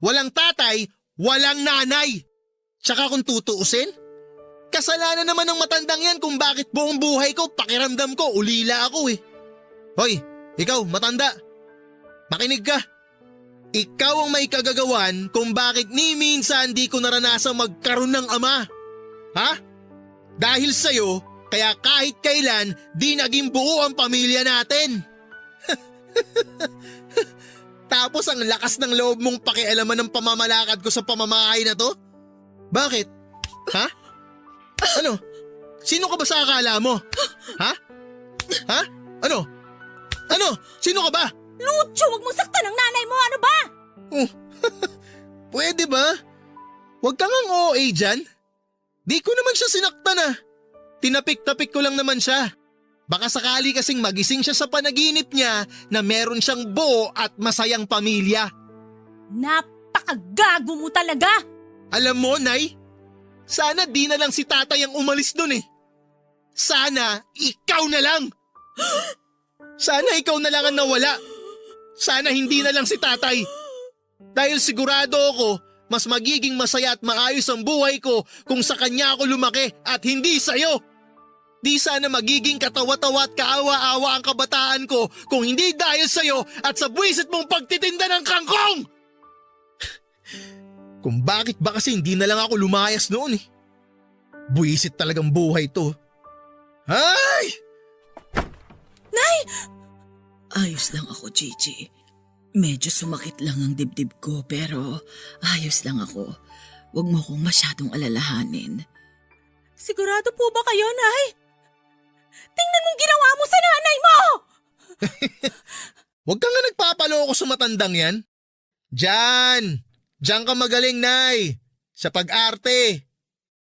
Walang tatay, walang nanay. Tsaka kung tutuusin, kasalanan naman ng matandang yan kung bakit buong buhay ko, pakiramdam ko, ulila ako eh. Hoy, ikaw matanda, makinig ka. Ikaw ang may kagagawan kung bakit ni minsan di ko naranasang magkaroon ng ama. Ha? Dahil sa'yo, kaya kahit kailan di naging buo ang pamilya natin. Tapos ang lakas ng loob mong pakialaman ng pamamalakad ko sa pamamahay na to? Bakit? Ha? Ano? Sino ka ba sa akala mo? Ha? Ha? Ano? Ano? Sino ka ba? Lucho, wag mo saktan ang nanay mo, ano ba? Pwede ba? Huwag kang ang OA dyan. Di ko naman siya sinaktan ah. Tinapik-tapik ko lang naman siya. Baka sakali kasing magising siya sa panaginip niya na meron siyang buo at masayang pamilya. Napakagago mo talaga! Alam mo, Nay, sana di na lang si tatay ang umalis dun eh. Sana ikaw na lang. Sana ikaw na lang ang nawala. Sana hindi na lang si tatay. Dahil sigurado ako, mas magiging masaya at maayos ang buhay ko kung sa kanya ako lumaki at hindi sa'yo. Di sana magiging katawa-tawa at kaawa-awa ang kabataan ko kung hindi dahil sa'yo at sa buwisit mong pagtitinda ng kangkong! Kung bakit ba kasi hindi na lang ako lumayas noon eh. Buwisit talagang buhay to. Ay! Ayos lang ako, Gigi. Medyo sumakit lang ang dibdib ko pero ayos lang ako. Huwag mo kong masyadong alalahanin. Sigurado po ba kayo, Nay? Tingnan mong ginawa mo sa nanay mo! Huwag ka nga nagpapaloko sa matandang yan. Diyan ka magaling, Nay. Sa pag-arte.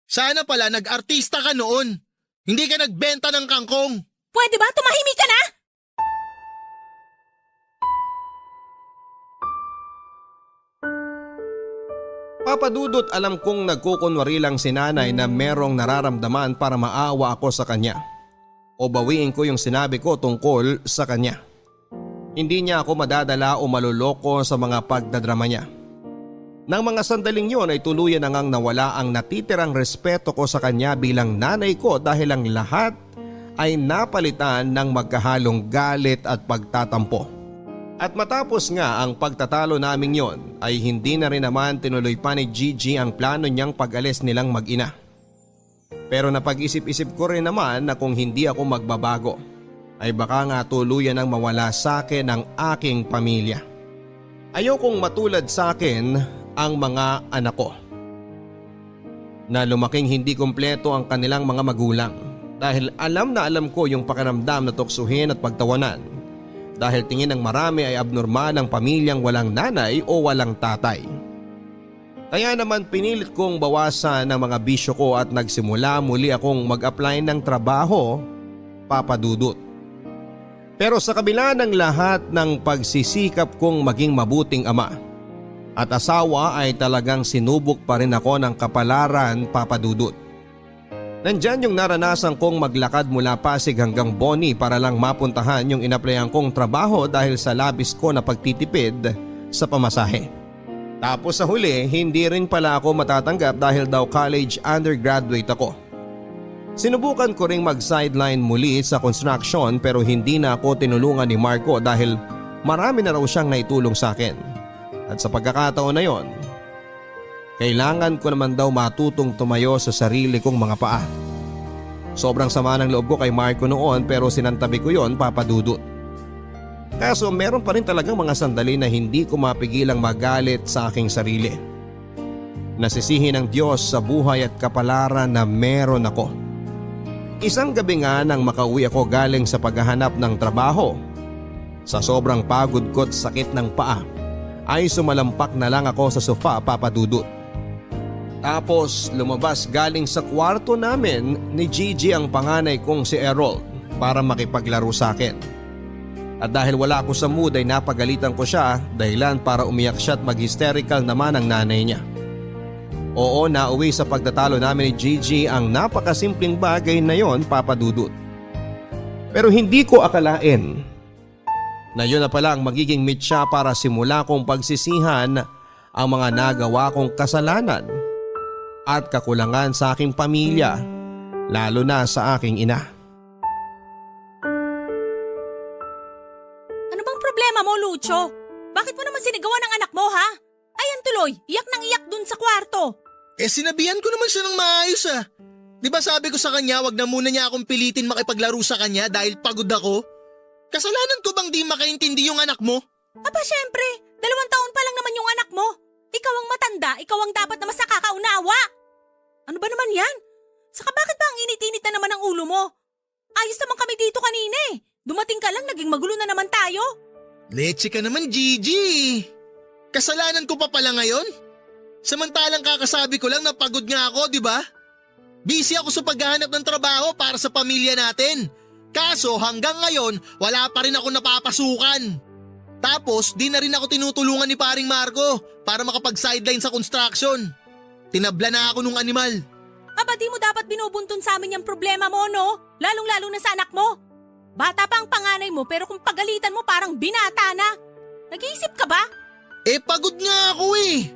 Sana pala nag-artista ka noon. Hindi ka nagbenta ng kangkong. Pwede ba tumahimik ka na? Papadudot, alam kong nagkukunwari lang si nanay na merong nararamdaman para maawa ako sa kanya. O bawiin ko yung sinabi ko tungkol sa kanya. Hindi niya ako madadala o maluloko sa mga pagdadrama niya. Nang mga sandaling yon ay tuluyan na ngang nawala ang natitirang respeto ko sa kanya bilang nanay ko dahil ang lahat ay napalitan ng magkahalong galit at pagtatampo. At matapos nga ang pagtatalo naming yon ay hindi na rin naman tinuloy pa ni Gigi ang plano niyang pag-alis nilang mag-ina. Pero napag-isip-isip ko rin naman na kung hindi ako magbabago ay baka nga tuluyan ang mawala sa akin ang aking pamilya. Ayokong matulad sa akin ang mga anak ko na lumaking hindi kumpleto ang kanilang mga magulang dahil alam na alam ko yung pakiramdam na tuksuhin at pagtawanan. Dahil tingin ng marami ay abnormal ang pamilyang walang nanay o walang tatay. Kaya naman pinilit kong bawasan ang mga bisyo ko at nagsimula muli akong mag-apply ng trabaho, papadudot. Pero sa kabila ng lahat ng pagsisikap kong maging mabuting ama at asawa ay talagang sinubok pa rin ako ng kapalaran, papadudot. Nandyan yung naranasan kong maglakad mula Pasig hanggang Boni para lang mapuntahan yung inaplayan kong trabaho dahil sa labis ko na pagtitipid sa pamasahe. Tapos sa huli, hindi rin pala ako matatanggap dahil daw college undergraduate ako. Sinubukan ko ring mag-sideline muli sa construction pero hindi na ako tinulungan ni Marco dahil marami na raw siyang naitulong sa akin. At sa pagkakataon na yon, kailangan ko naman daw matutong tumayo sa sarili kong mga paa. Sobrang sama ng loob ko kay Marco noon pero sinantabi ko yon, papadudot. Kaso meron pa rin talagang mga sandali na hindi ko mapigilang magalit sa aking sarili. Nasisihin ng Diyos sa buhay at kapalaran na meron ako. Isang gabi nga nang makauwi ako galing sa paghahanap ng trabaho, sa sobrang pagod ko at sakit ng paa, ay sumalampak na lang ako sa sofa, papadudot. Tapos lumabas galing sa kwarto namin ni Gigi ang panganay kong si Errol para makipaglaro sa akin. At dahil wala ako sa mood ay napagalitan ko siya dahilan para umiyak siya at mag-hysterical naman ang nanay niya. Oo, nauwi sa pagtatalo namin ni Gigi ang napakasimpleng bagay na yon, papadudot. Pero hindi ko akalain na yun na pala ang magiging mitya para simula kong pagsisihan ang mga nagawa kong kasalanan at kakulangan sa aking pamilya, lalo na sa aking ina. Ano bang problema mo, Lucho? Bakit mo naman sinigawan ng anak mo, ha? Ayan tuloy, iyak nang iyak dun sa kwarto. Sinabihan ko naman siya ng maayos ah. Di ba sabi ko sa kanya wag na muna niya akong pilitin makipaglaro sa kanya dahil pagod ako? Kasalanan ko bang di makaintindi yung anak mo? Aba syempre, 2 taon pa lang naman yung anak mo. Ikaw ang matanda, ikaw ang dapat na mas nakakaunawa. Ano ba naman yan? Saka bakit ba ang init-init na naman ang ulo mo? Ayos naman kami dito kanina eh. Dumating ka lang, naging magulo na naman tayo. Leche ka naman, Gigi. Kasalanan ko pa pala ngayon? Samantalang kakasabi ko lang na pagod nga ako, di ba? Busy ako sa paghahanap ng trabaho para sa pamilya natin. Kaso hanggang ngayon, wala pa rin ako napapasukan. Tapos di na rin ako tinutulungan ni paring Marco para makapag-sideline sa construction. Tinabla na ako nung animal. Aba di mo dapat binubuntun sa amin yung problema mo, no? Lalong-lalo na sa anak mo. Bata pa ang panganay mo pero kung pagalitan mo parang binata na. Nag-iisip ka ba? Pagod nga ako eh.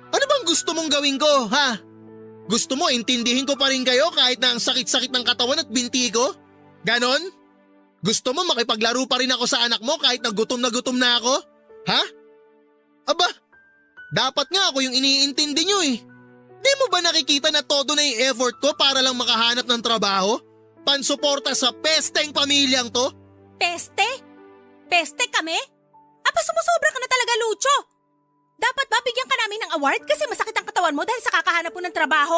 Ano bang gusto mong gawin ko, ha? Gusto mo intindihin ko pa rin kayo kahit na ang sakit-sakit ng katawan at binti ko? Ganon? Gusto mo makipaglaro pa rin ako sa anak mo kahit na gutom na ako? Ha? Aba, dapat nga ako yung iniintindi nyo eh. Di mo ba nakikita na todo na yung effort ko para lang makahanap ng trabaho? Pansuporta sa pesteng pamilyang to? Peste? Peste kami? Aba sumusobra ka na talaga, Lucho. Dapat ba bigyan ka namin ng award kasi masakit ang katawan mo dahil sa kakahanap mo ng trabaho?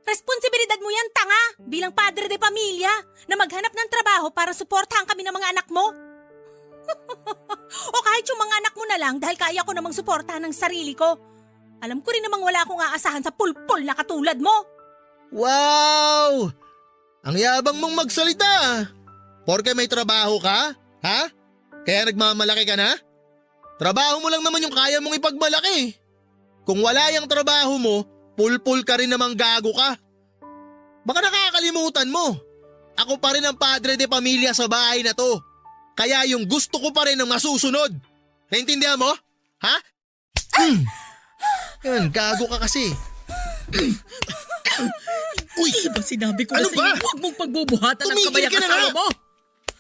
Responsibilidad mo yan, tanga, bilang padre de pamilya na maghanap ng trabaho para suportahan kami ng mga anak mo. O kahit yung mga anak mo na lang dahil kaya ko namang suportahan ng sarili ko. Alam ko rin namang wala akong aasahan sa pulpol na katulad mo. Wow! Ang yabang mong magsalita. Porke may trabaho ka? Ha? Kaya nagmamalaki ka na? Trabaho mo lang naman yung kaya mong ipagmalaki. Kung wala yung trabaho mo, pulpul ka rin namang gago ka. Baka nakakalimutan mo. Ako pa rin ang padre de pamilya sa bahay na to. Kaya yung gusto ko pa rin ang masusunod. Naintindihan mo? Ha? Yan, gago ka kasi. Uy! Di ba sinabi ko Ano na sa ba? inyo, huwag mong pagbubuhatan ng Tumigil kabayang ka na asawa nga! mo?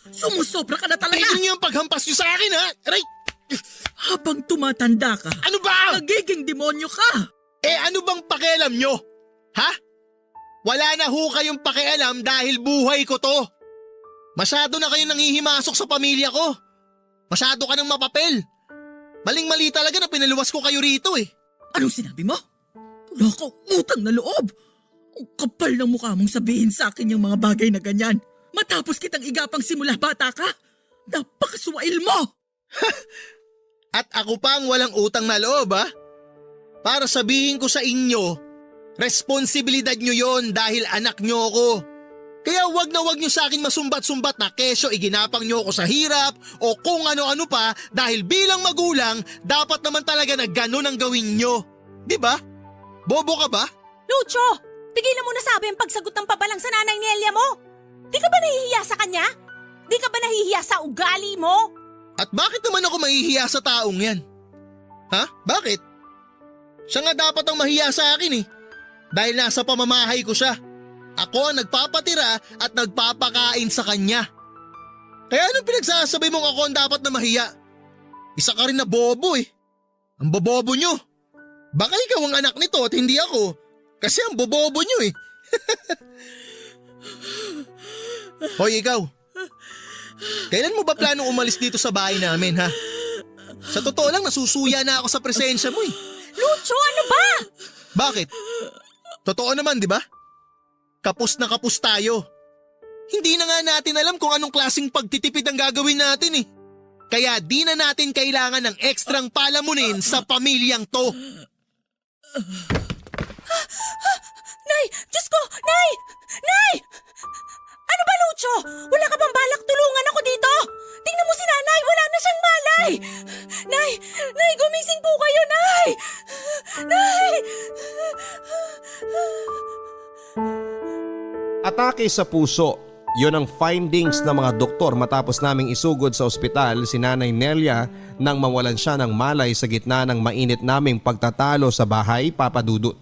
Sumusobra ka na talaga! Tigil niyo ang paghampas niyo sa akin, ha? Aray! Habang tumatanda ka, Ano ba? nagiging demonyo ka! Ano bang pakialam nyo? Ha? Wala na ho kayong pakialam dahil buhay ko to. Masyado na kayong nangihimasok sa pamilya ko. Masyado ka ng mapapel. Maling-mali talaga na pinaluwas ko kayo rito eh. Anong sinabi mo? Wala kang utang na loob! Ang kapal ng mukha mong sabihin sa akin yung mga bagay na ganyan. Matapos kitang igapang simula bata ka, napakasuwail mo! At ako pa ang walang utang na loob, ha? Para sabihin ko sa inyo, responsibilidad nyo yon dahil anak nyo ako. Kaya wag na wag nyo sa akin masumbat-sumbat na kesyo iginapang nyo ako sa hirap o kung ano-ano pa dahil bilang magulang, dapat naman talaga na ganun ang gawin nyo. Diba? Bobo ka ba? Lucho, tigilan mo na sabi ang pagsagot ng pabalang sa nanay ni Elia mo. Di ka ba nahihiya sa kanya? Di ka ba nahihiya sa ugali mo? At bakit naman ako mahihiya sa taong yan? Ha? Bakit? Siya nga dapat ang mahiya sa akin eh. Dahil nasa pamamahay ko siya. Ako ang nagpapatira at nagpapakain sa kanya. Kaya anong pinagsasabi mong ako ang dapat na mahiya? Isa ka rin na bobo eh. Ang bobobo nyo. Baka ikaw ang anak nito at hindi ako. Kasi ang bobobo nyo eh. Hoy ikaw. Kailan mo ba planong umalis dito sa bahay namin ha? Sa totoo lang nasusuya na ako sa presensya mo eh. Lucho, ano ba? Bakit? Totoo naman, di ba? Kapos na kapos tayo. Hindi na nga natin alam kung anong klaseng pagtitipid ang gagawin natin eh. Kaya di na natin kailangan ng ekstrang palamunin sa pamilyang to. Nay! Diyos ko! Nay! Nay! Ano ba, Lucho? Wala ka bang balak tulungan ako dito? Tingnan mo si nanay! Wala na siyang malay! Nay! Nay! Gumising po kayo, Nay! Nay! Atake sa puso. Yon ang findings ng mga doktor matapos naming isugod sa ospital si Nanay Nelia nang mawalan siya ng malay sa gitna ng mainit naming pagtatalo sa bahay, Papa Dudut.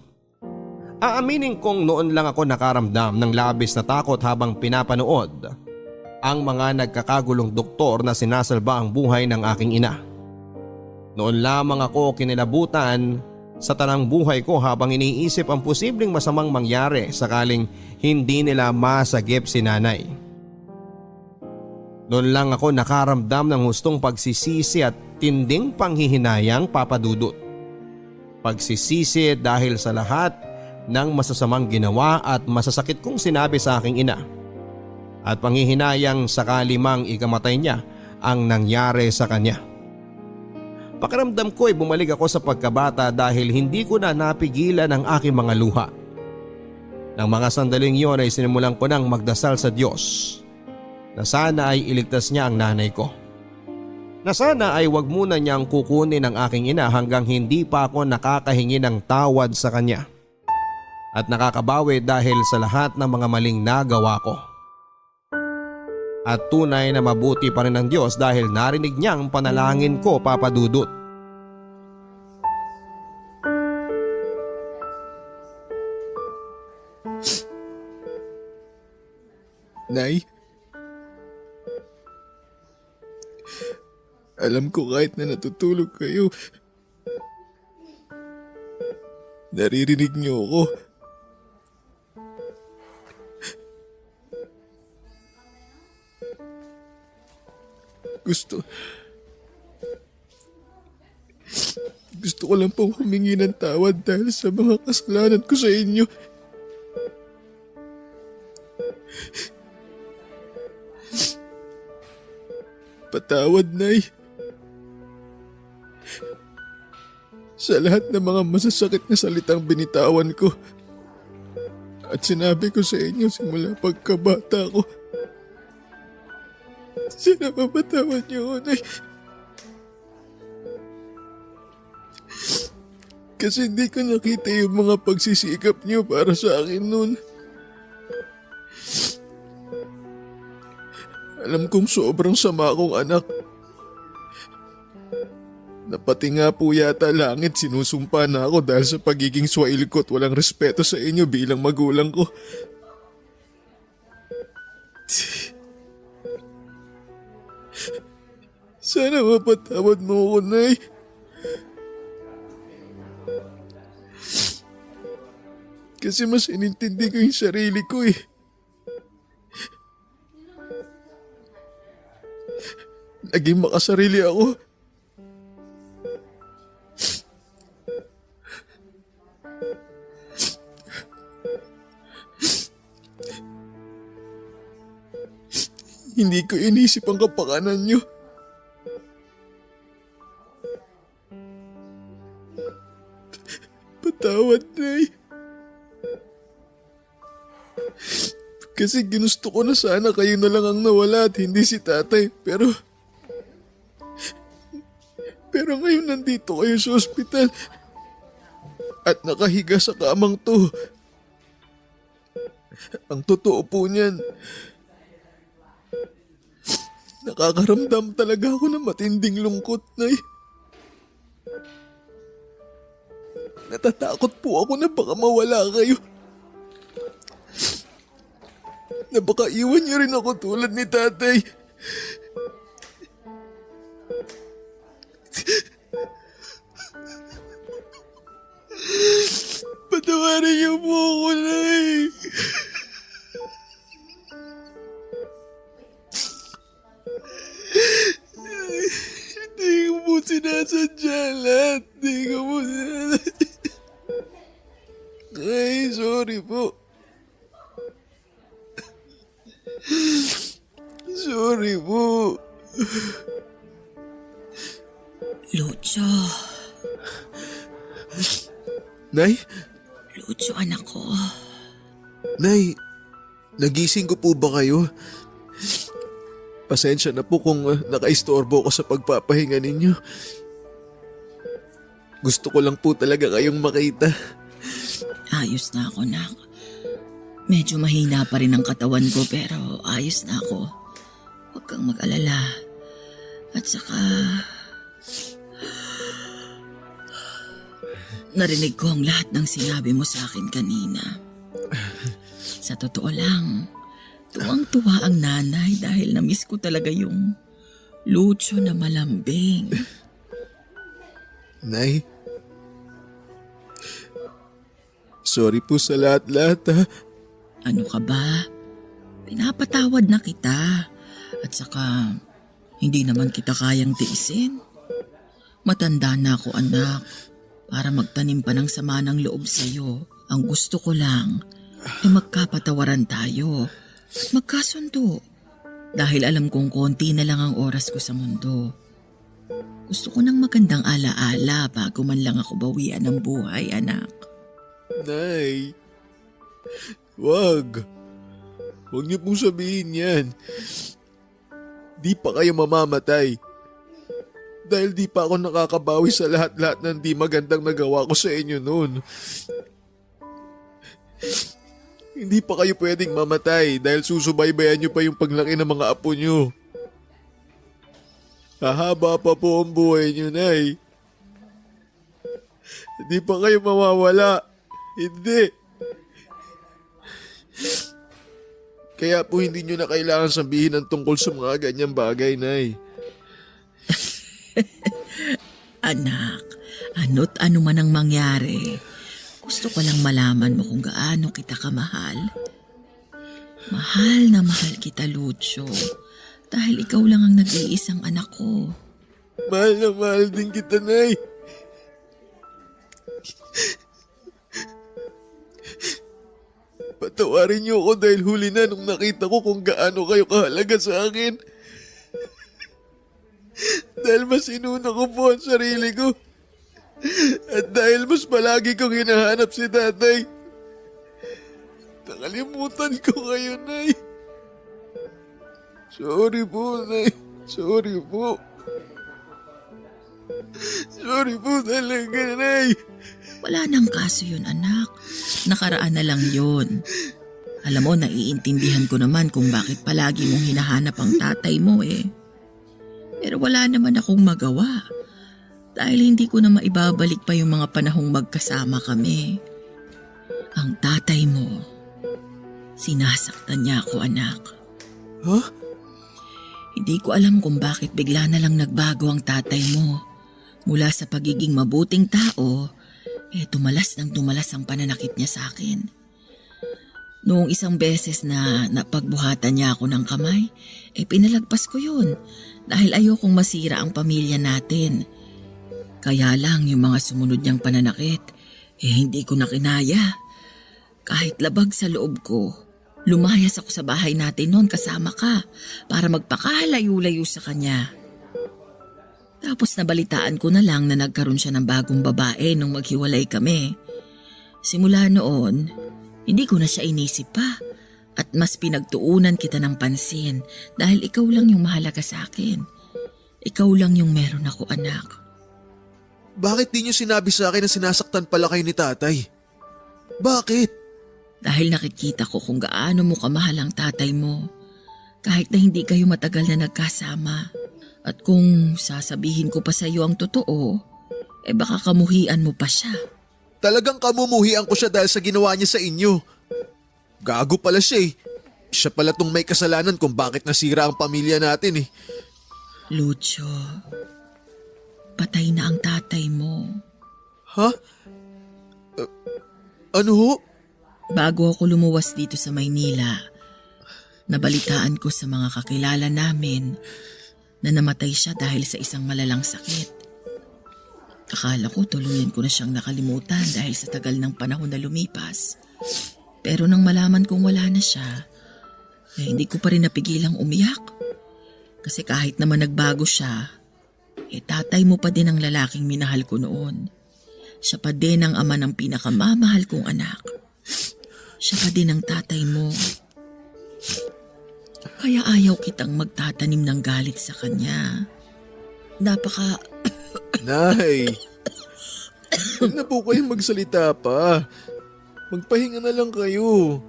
Aaminin kong noon lang ako nakaramdam ng labis na takot habang pinapanood ang mga nagkakagulong doktor na sinasalba ang buhay ng aking ina. Noon lamang ako kinilabutan sa tanang buhay ko habang iniisip ang posibleng masamang mangyari sakaling hindi nila masagip si nanay. Doon lang ako nakaramdam ng hustong pagsisisi at tinding panghihinayang, Papa Dudut. Pagsisisi dahil sa lahat ng masasamang ginawa at masasakit kong sinabi sa aking ina. At panghihinayang sakali mang ikamatay niya ang nangyari sa kanya. Pakiramdam ko ay bumalik ako sa pagkabata dahil hindi ko na napigilan ang aking mga luha. Nang mga sandaling yon ay sinimulan ko nang magdasal sa Diyos na sana ay iligtas niya ang nanay ko. Na sana ay wag muna niyang kukunin ang aking ina hanggang hindi pa ako nakakahingi ng tawad sa kanya. At nakakabawi dahil sa lahat ng mga maling nagawa ko. At tunay na mabuti pa rin ng Diyos dahil narinig niya ang panalangin ko, Papa Dudut. Nay, alam ko kahit na natutulog kayo, naririnig niyo ako. Gusto ko lang pong humingi ng tawad dahil sa mga kasalanan ko sa inyo. Patawad, Nay. Sa lahat ng mga masasakit na salitang binitawan ko at sinabi ko sa inyo simula pagkabata ko. Sana mapatawad niyo ako, Nay. Kasi hindi ko nakita yung mga pagsisikap niyo para sa akin noon. Alam kong sobrang sama akong anak. Na pati nga po yata langit sinusumpa na ako dahil sa pagiging swail ko at walang respeto sa inyo bilang magulang ko. Sana mapatawad mo ako, Nay. Kasi mas inintindi ko yung sarili ko eh. Naging makasarili ako. Hindi ko inisip ang kapakanan niyo. Patawad, Nay. Kasi ginusto ko na sana kayo na lang ang nawala at hindi si tatay. Pero ngayon nandito kayo sa ospital at nakahiga sa kamang to. Ang totoo po niyan, nakakaramdam talaga ako ng matinding lungkot, Nay. Natatakot po ako na baka mawala kayo. Na baka iwan niyo rin ako tulad ni tatay. Patawarin niyo po ako, Nay. Hindi ko po sinasadya lahat. Hindi ko po sinasadya. Ay, sorry po. Sorry po. Lucho, Nay? Lucho anak ko. Nay, nagising ko po ba kayo? Pasensya na po kung nakaistorbo ko sa pagpapahinga ninyo. Gusto ko lang po talaga kayong makita. Ayos na ako, nak. Medyo mahina pa rin ang katawan ko pero ayos na ako. Huwag kang mag-alala. At saka... narinig ko ang lahat ng sinabi mo sa akin kanina. Sa totoo lang, tuwang-tuwa ang nanay dahil na-miss ko talaga yung Lucho na malambing. Nay, sorry po sa lahat-lahat ha. Ano ka ba? Pinapatawad na kita. At At saka, hindi naman kita kayang tiisin. Matanda na ako anak, para magtanim pa ng sama ng loob sa'yo. Ang gusto ko lang ay magkapatawaran tayo at magkasundo. Dahil alam kong konti na lang ang oras ko sa mundo. Gusto ko ng magandang alaala bago man lang ako bawian ng buhay, anak. Nay, wag. Huwag niyo pong sabihin yan. Di pa kayo mamamatay. Dahil di pa ako nakakabawi sa lahat-lahat ng di magandang nagawa ko sa inyo noon. Hindi pa kayo pwedeng mamatay dahil susubaybayan niyo pa yung paglaki ng mga apo niyo. Hahaba pa po ang buhay niyo, Nay. Hindi pa kayo mawawala. Hindi. Kaya po hindi niyo na kailangan sabihin ang tungkol sa mga ganyang bagay, Nay. Anak, ano't ano man ang mangyari, gusto ko lang malaman mo kung gaano kita kamahal. Mahal na mahal kita, Lucio. Dahil ikaw lang ang nag-iisang anak ko. Mahal na mahal din kita, Nay. Patawarin niyo ako dahil huli na nung nakita ko kung gaano kayo kahalaga sa akin. Dahil mas inuna ko po ang sarili ko. At dahil mas palagi kong hinahanap si tatay. Nakalimutan ko kayo, Nay. Sorry po, Nay. Sorry po. Sorry po talaga, Nay. Wala nang kaso yun, anak. Nakaraan na lang yun. Alam mo, naiintindihan ko naman kung bakit palagi mong hinahanap ang tatay mo eh. Pero wala naman akong magawa. Dahil hindi ko na maibabalik pa yung mga panahong magkasama kami. Ang tatay mo, sinasaktan niya ako, anak. Huh? Hindi ko alam kung bakit bigla na lang nagbago ang tatay mo. Mula sa pagiging mabuting tao, tumalas ng tumalas ang pananakit niya sa akin. Noong isang beses na napagbuhatan niya ako ng kamay, pinalagpas ko yun dahil ayokong masira ang pamilya natin. Kaya lang yung mga sumunod niyang pananakit, hindi ko na kinaya. Kahit labag sa loob ko, lumayas ako sa bahay natin noon kasama ka para magpakalayo-layo sa kanya. Tapos nabalitaan ko na lang na nagkaroon siya ng bagong babae nung maghiwalay kami. Simula noon, hindi ko na siya inisip pa at mas pinagtuunan kita ng pansin dahil ikaw lang yung mahalaga sa akin. Ikaw lang yung meron ako, anak. Bakit di niyo sinabi sa akin na sinasaktan pala kayo ni tatay? Bakit? Dahil nakikita ko kung gaano mo kamahal ang tatay mo. Kahit na hindi kayo matagal na nagkasama. At kung sasabihin ko pa sa iyo ang totoo, baka kamuhian mo pa siya. Talagang kamumuhian ko siya dahil sa ginawa niya sa inyo. Gago pala siya eh. Siya pala tong may kasalanan kung bakit nasira ang pamilya natin eh. Lucio, patay na ang tatay mo. Ha? Ano ho? Bago ako lumuwas dito sa Maynila, nabalitaan ko sa mga kakilala namin na namatay siya dahil sa isang malalang sakit. Akala ko tuluyan ko na siyang nakalimutan dahil sa tagal ng panahon na lumipas. Pero nang malaman kong wala na siya, hindi ko pa rin napigilang umiyak. Kasi kahit naman nagbago siya, tatay mo pa din ang lalaking minahal ko noon. Siya pa din ang ama ng pinakamamahal kong anak. Siya pa din ang tatay mo. Kaya ayaw kitang magtatanim ng galit sa kanya. Nay, huwag na po kayong magsalita pa. Magpahinga na lang kayo.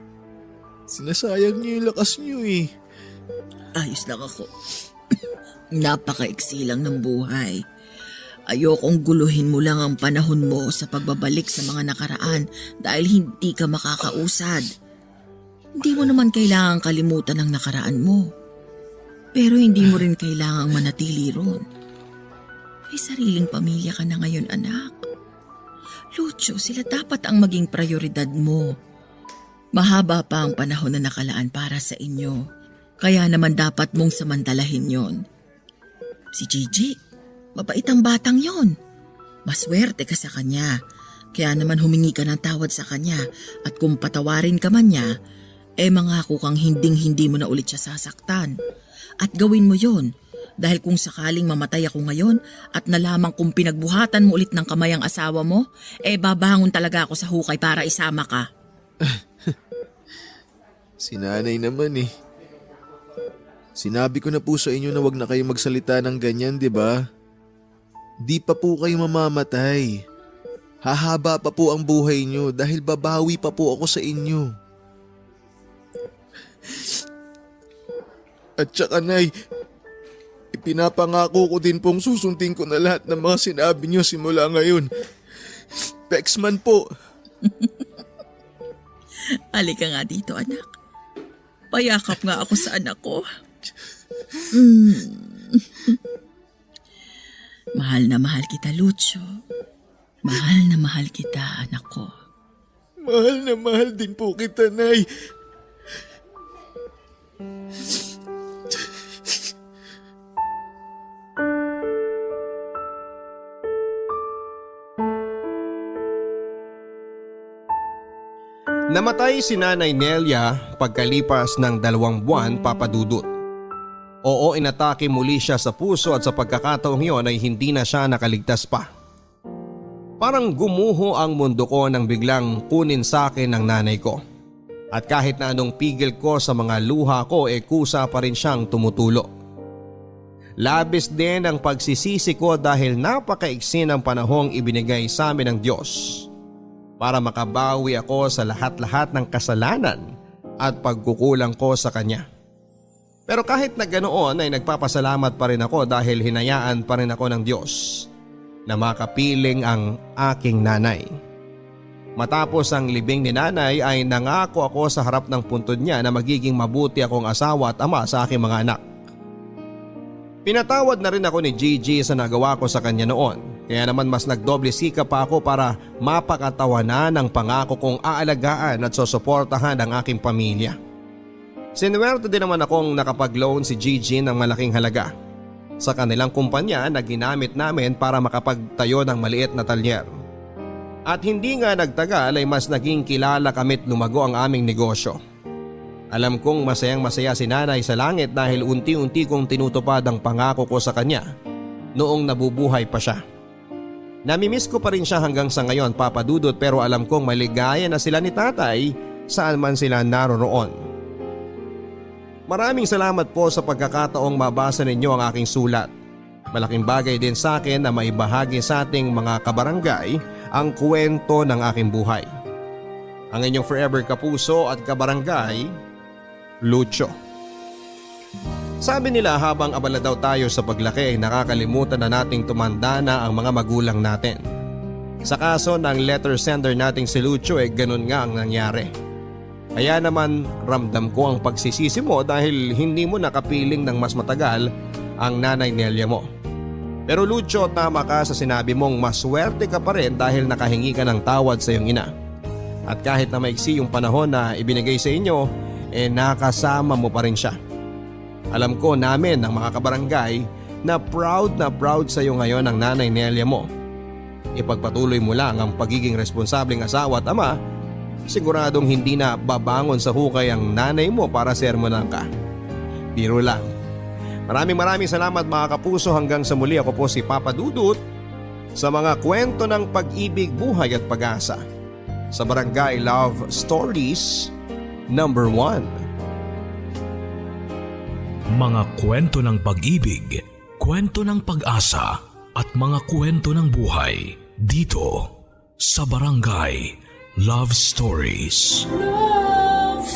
Sinasayang niyo yung lakas niyo eh. Ayos lang ako. Napakaiksi lang ng buhay. Ayokong guluhin mo lang ang panahon mo sa pagbabalik sa mga nakaraan dahil hindi ka makakausad. Hindi mo naman kailangang kalimutan ang nakaraan mo. Pero hindi mo rin kailangang manatili ron. May sariling pamilya ka na ngayon, anak. Lucio, sila dapat ang maging prioridad mo. Mahaba pa ang panahon na nakalaan para sa inyo. Kaya naman dapat mong samantalahin yon. Si Gigi, mabait ang batang yon. Maswerte ka sa kanya. Kaya naman humingi ka ng tawad sa kanya at kung patawarin ka man niya, mangako kang hinding-hindi mo na ulit siya sasaktan. At gawin mo yon dahil kung sakaling mamatay ako ngayon at nalaman kong pinagbuhatan mo ulit ng kamay ang asawa mo, babangon talaga ako sa hukay para isama ka. Si nanay naman eh. Sinabi ko na po sa inyo na wag na kayo magsalita ng ganyan, di ba? Di pa po kayo mamamatay. Hahaba pa po ang buhay nyo dahil babawi pa po ako sa inyo. At saka nay, ipinapangako ko din pong susundin ko na lahat ng mga sinabi nyo simula ngayon. Pexman po. Halika nga dito, anak. Payakap nga ako sa anak ko. Mahal na mahal kita, Lucio. Mahal na mahal kita, anak ko. Mahal na mahal din po kita, nay. Namatay si Nanay Nelia pagkalipas ng 2 buwan, Papa Dudut. Oo, inatake muli siya sa puso at sa pagkakataong yon ay hindi na siya nakaligtas pa. Parang gumuho ang mundo ko nang biglang kunin sa akin ng nanay ko. At kahit na anong pigil ko sa mga luha ko kusa pa rin siyang tumutulo. Labis din ang pagsisisi ko dahil napakaiksi ng panahong ibinigay sa amin ng Diyos para makabawi ako sa lahat-lahat ng kasalanan at pagkukulang ko sa Kanya. Pero kahit na ganoon ay nagpapasalamat pa rin ako dahil hinayaan pa rin ako ng Diyos na makapiling ang aking nanay. Matapos ang libing ni nanay ay nangako ako sa harap ng puntod niya na magiging mabuti akong asawa at ama sa aking mga anak. Pinatawad na rin ako ni Gigi sa nagawa ko sa kanya noon, kaya naman mas nagdoble sikap pa ako para mapakatawanan ang pangako kong aalagaan at susuportahan ang aking pamilya. Sinuwerte din naman akong nakapag-loan si Gigi ng malaking halaga sa kanilang kumpanya na ginamit namin para makapagtayo ng maliit na talyer. At hindi nga nagtagal ay mas naging kilala kami't lumago ang aming negosyo. Alam kong masayang masaya si nanay sa langit dahil unti-unti kong tinutupad ang pangako ko sa kanya noong nabubuhay pa siya. Namimiss ko pa rin siya hanggang sa ngayon, Papa Dudut, pero alam kong maligaya na sila ni tatay saan man sila naroroon. Maraming salamat po sa pagkakataong mabasa ninyo ang aking sulat. Malaking bagay din sa akin na maibahagi sa ating mga kabarangay ang kwento ng aking buhay. Ang inyong forever kapuso at kabarangay, Lucio. Sabi nila habang abala daw tayo sa paglaki ay nakakalimutan na nating tumanda na ang mga magulang natin. Sa kaso ng letter sender nating si Lucio ganun nga ang nangyari. Kaya naman ramdam ko ang pagsisisi mo dahil hindi mo nakapiling ng mas matagal ang nanay Nelia mo. Pero Lucio, tama ka sa sinabi mong maswerte ka pa rin dahil nakahingi ka ng tawad sa iyong ina. At kahit na maiksi yung panahon na ibinigay sa inyo, nakasama mo pa rin siya. Alam ko namin ng mga kabarangay na proud sa iyo ngayon ang nanay Nelia mo. Ipagpatuloy mo lang ang pagiging responsableng asawa at ama. Siguradong hindi na babangon sa hukay ang nanay mo para sermonan ka. Biro lang. Maraming salamat mga kapuso, hanggang sa muli. Ako po si Papa Dudut sa mga kwento ng pag-ibig, buhay at pag-asa sa Barangay Love Stories Number 1. Mga kwento ng pag-ibig, kwento ng pag-asa at mga kwento ng buhay dito sa Barangay Love Stories. Love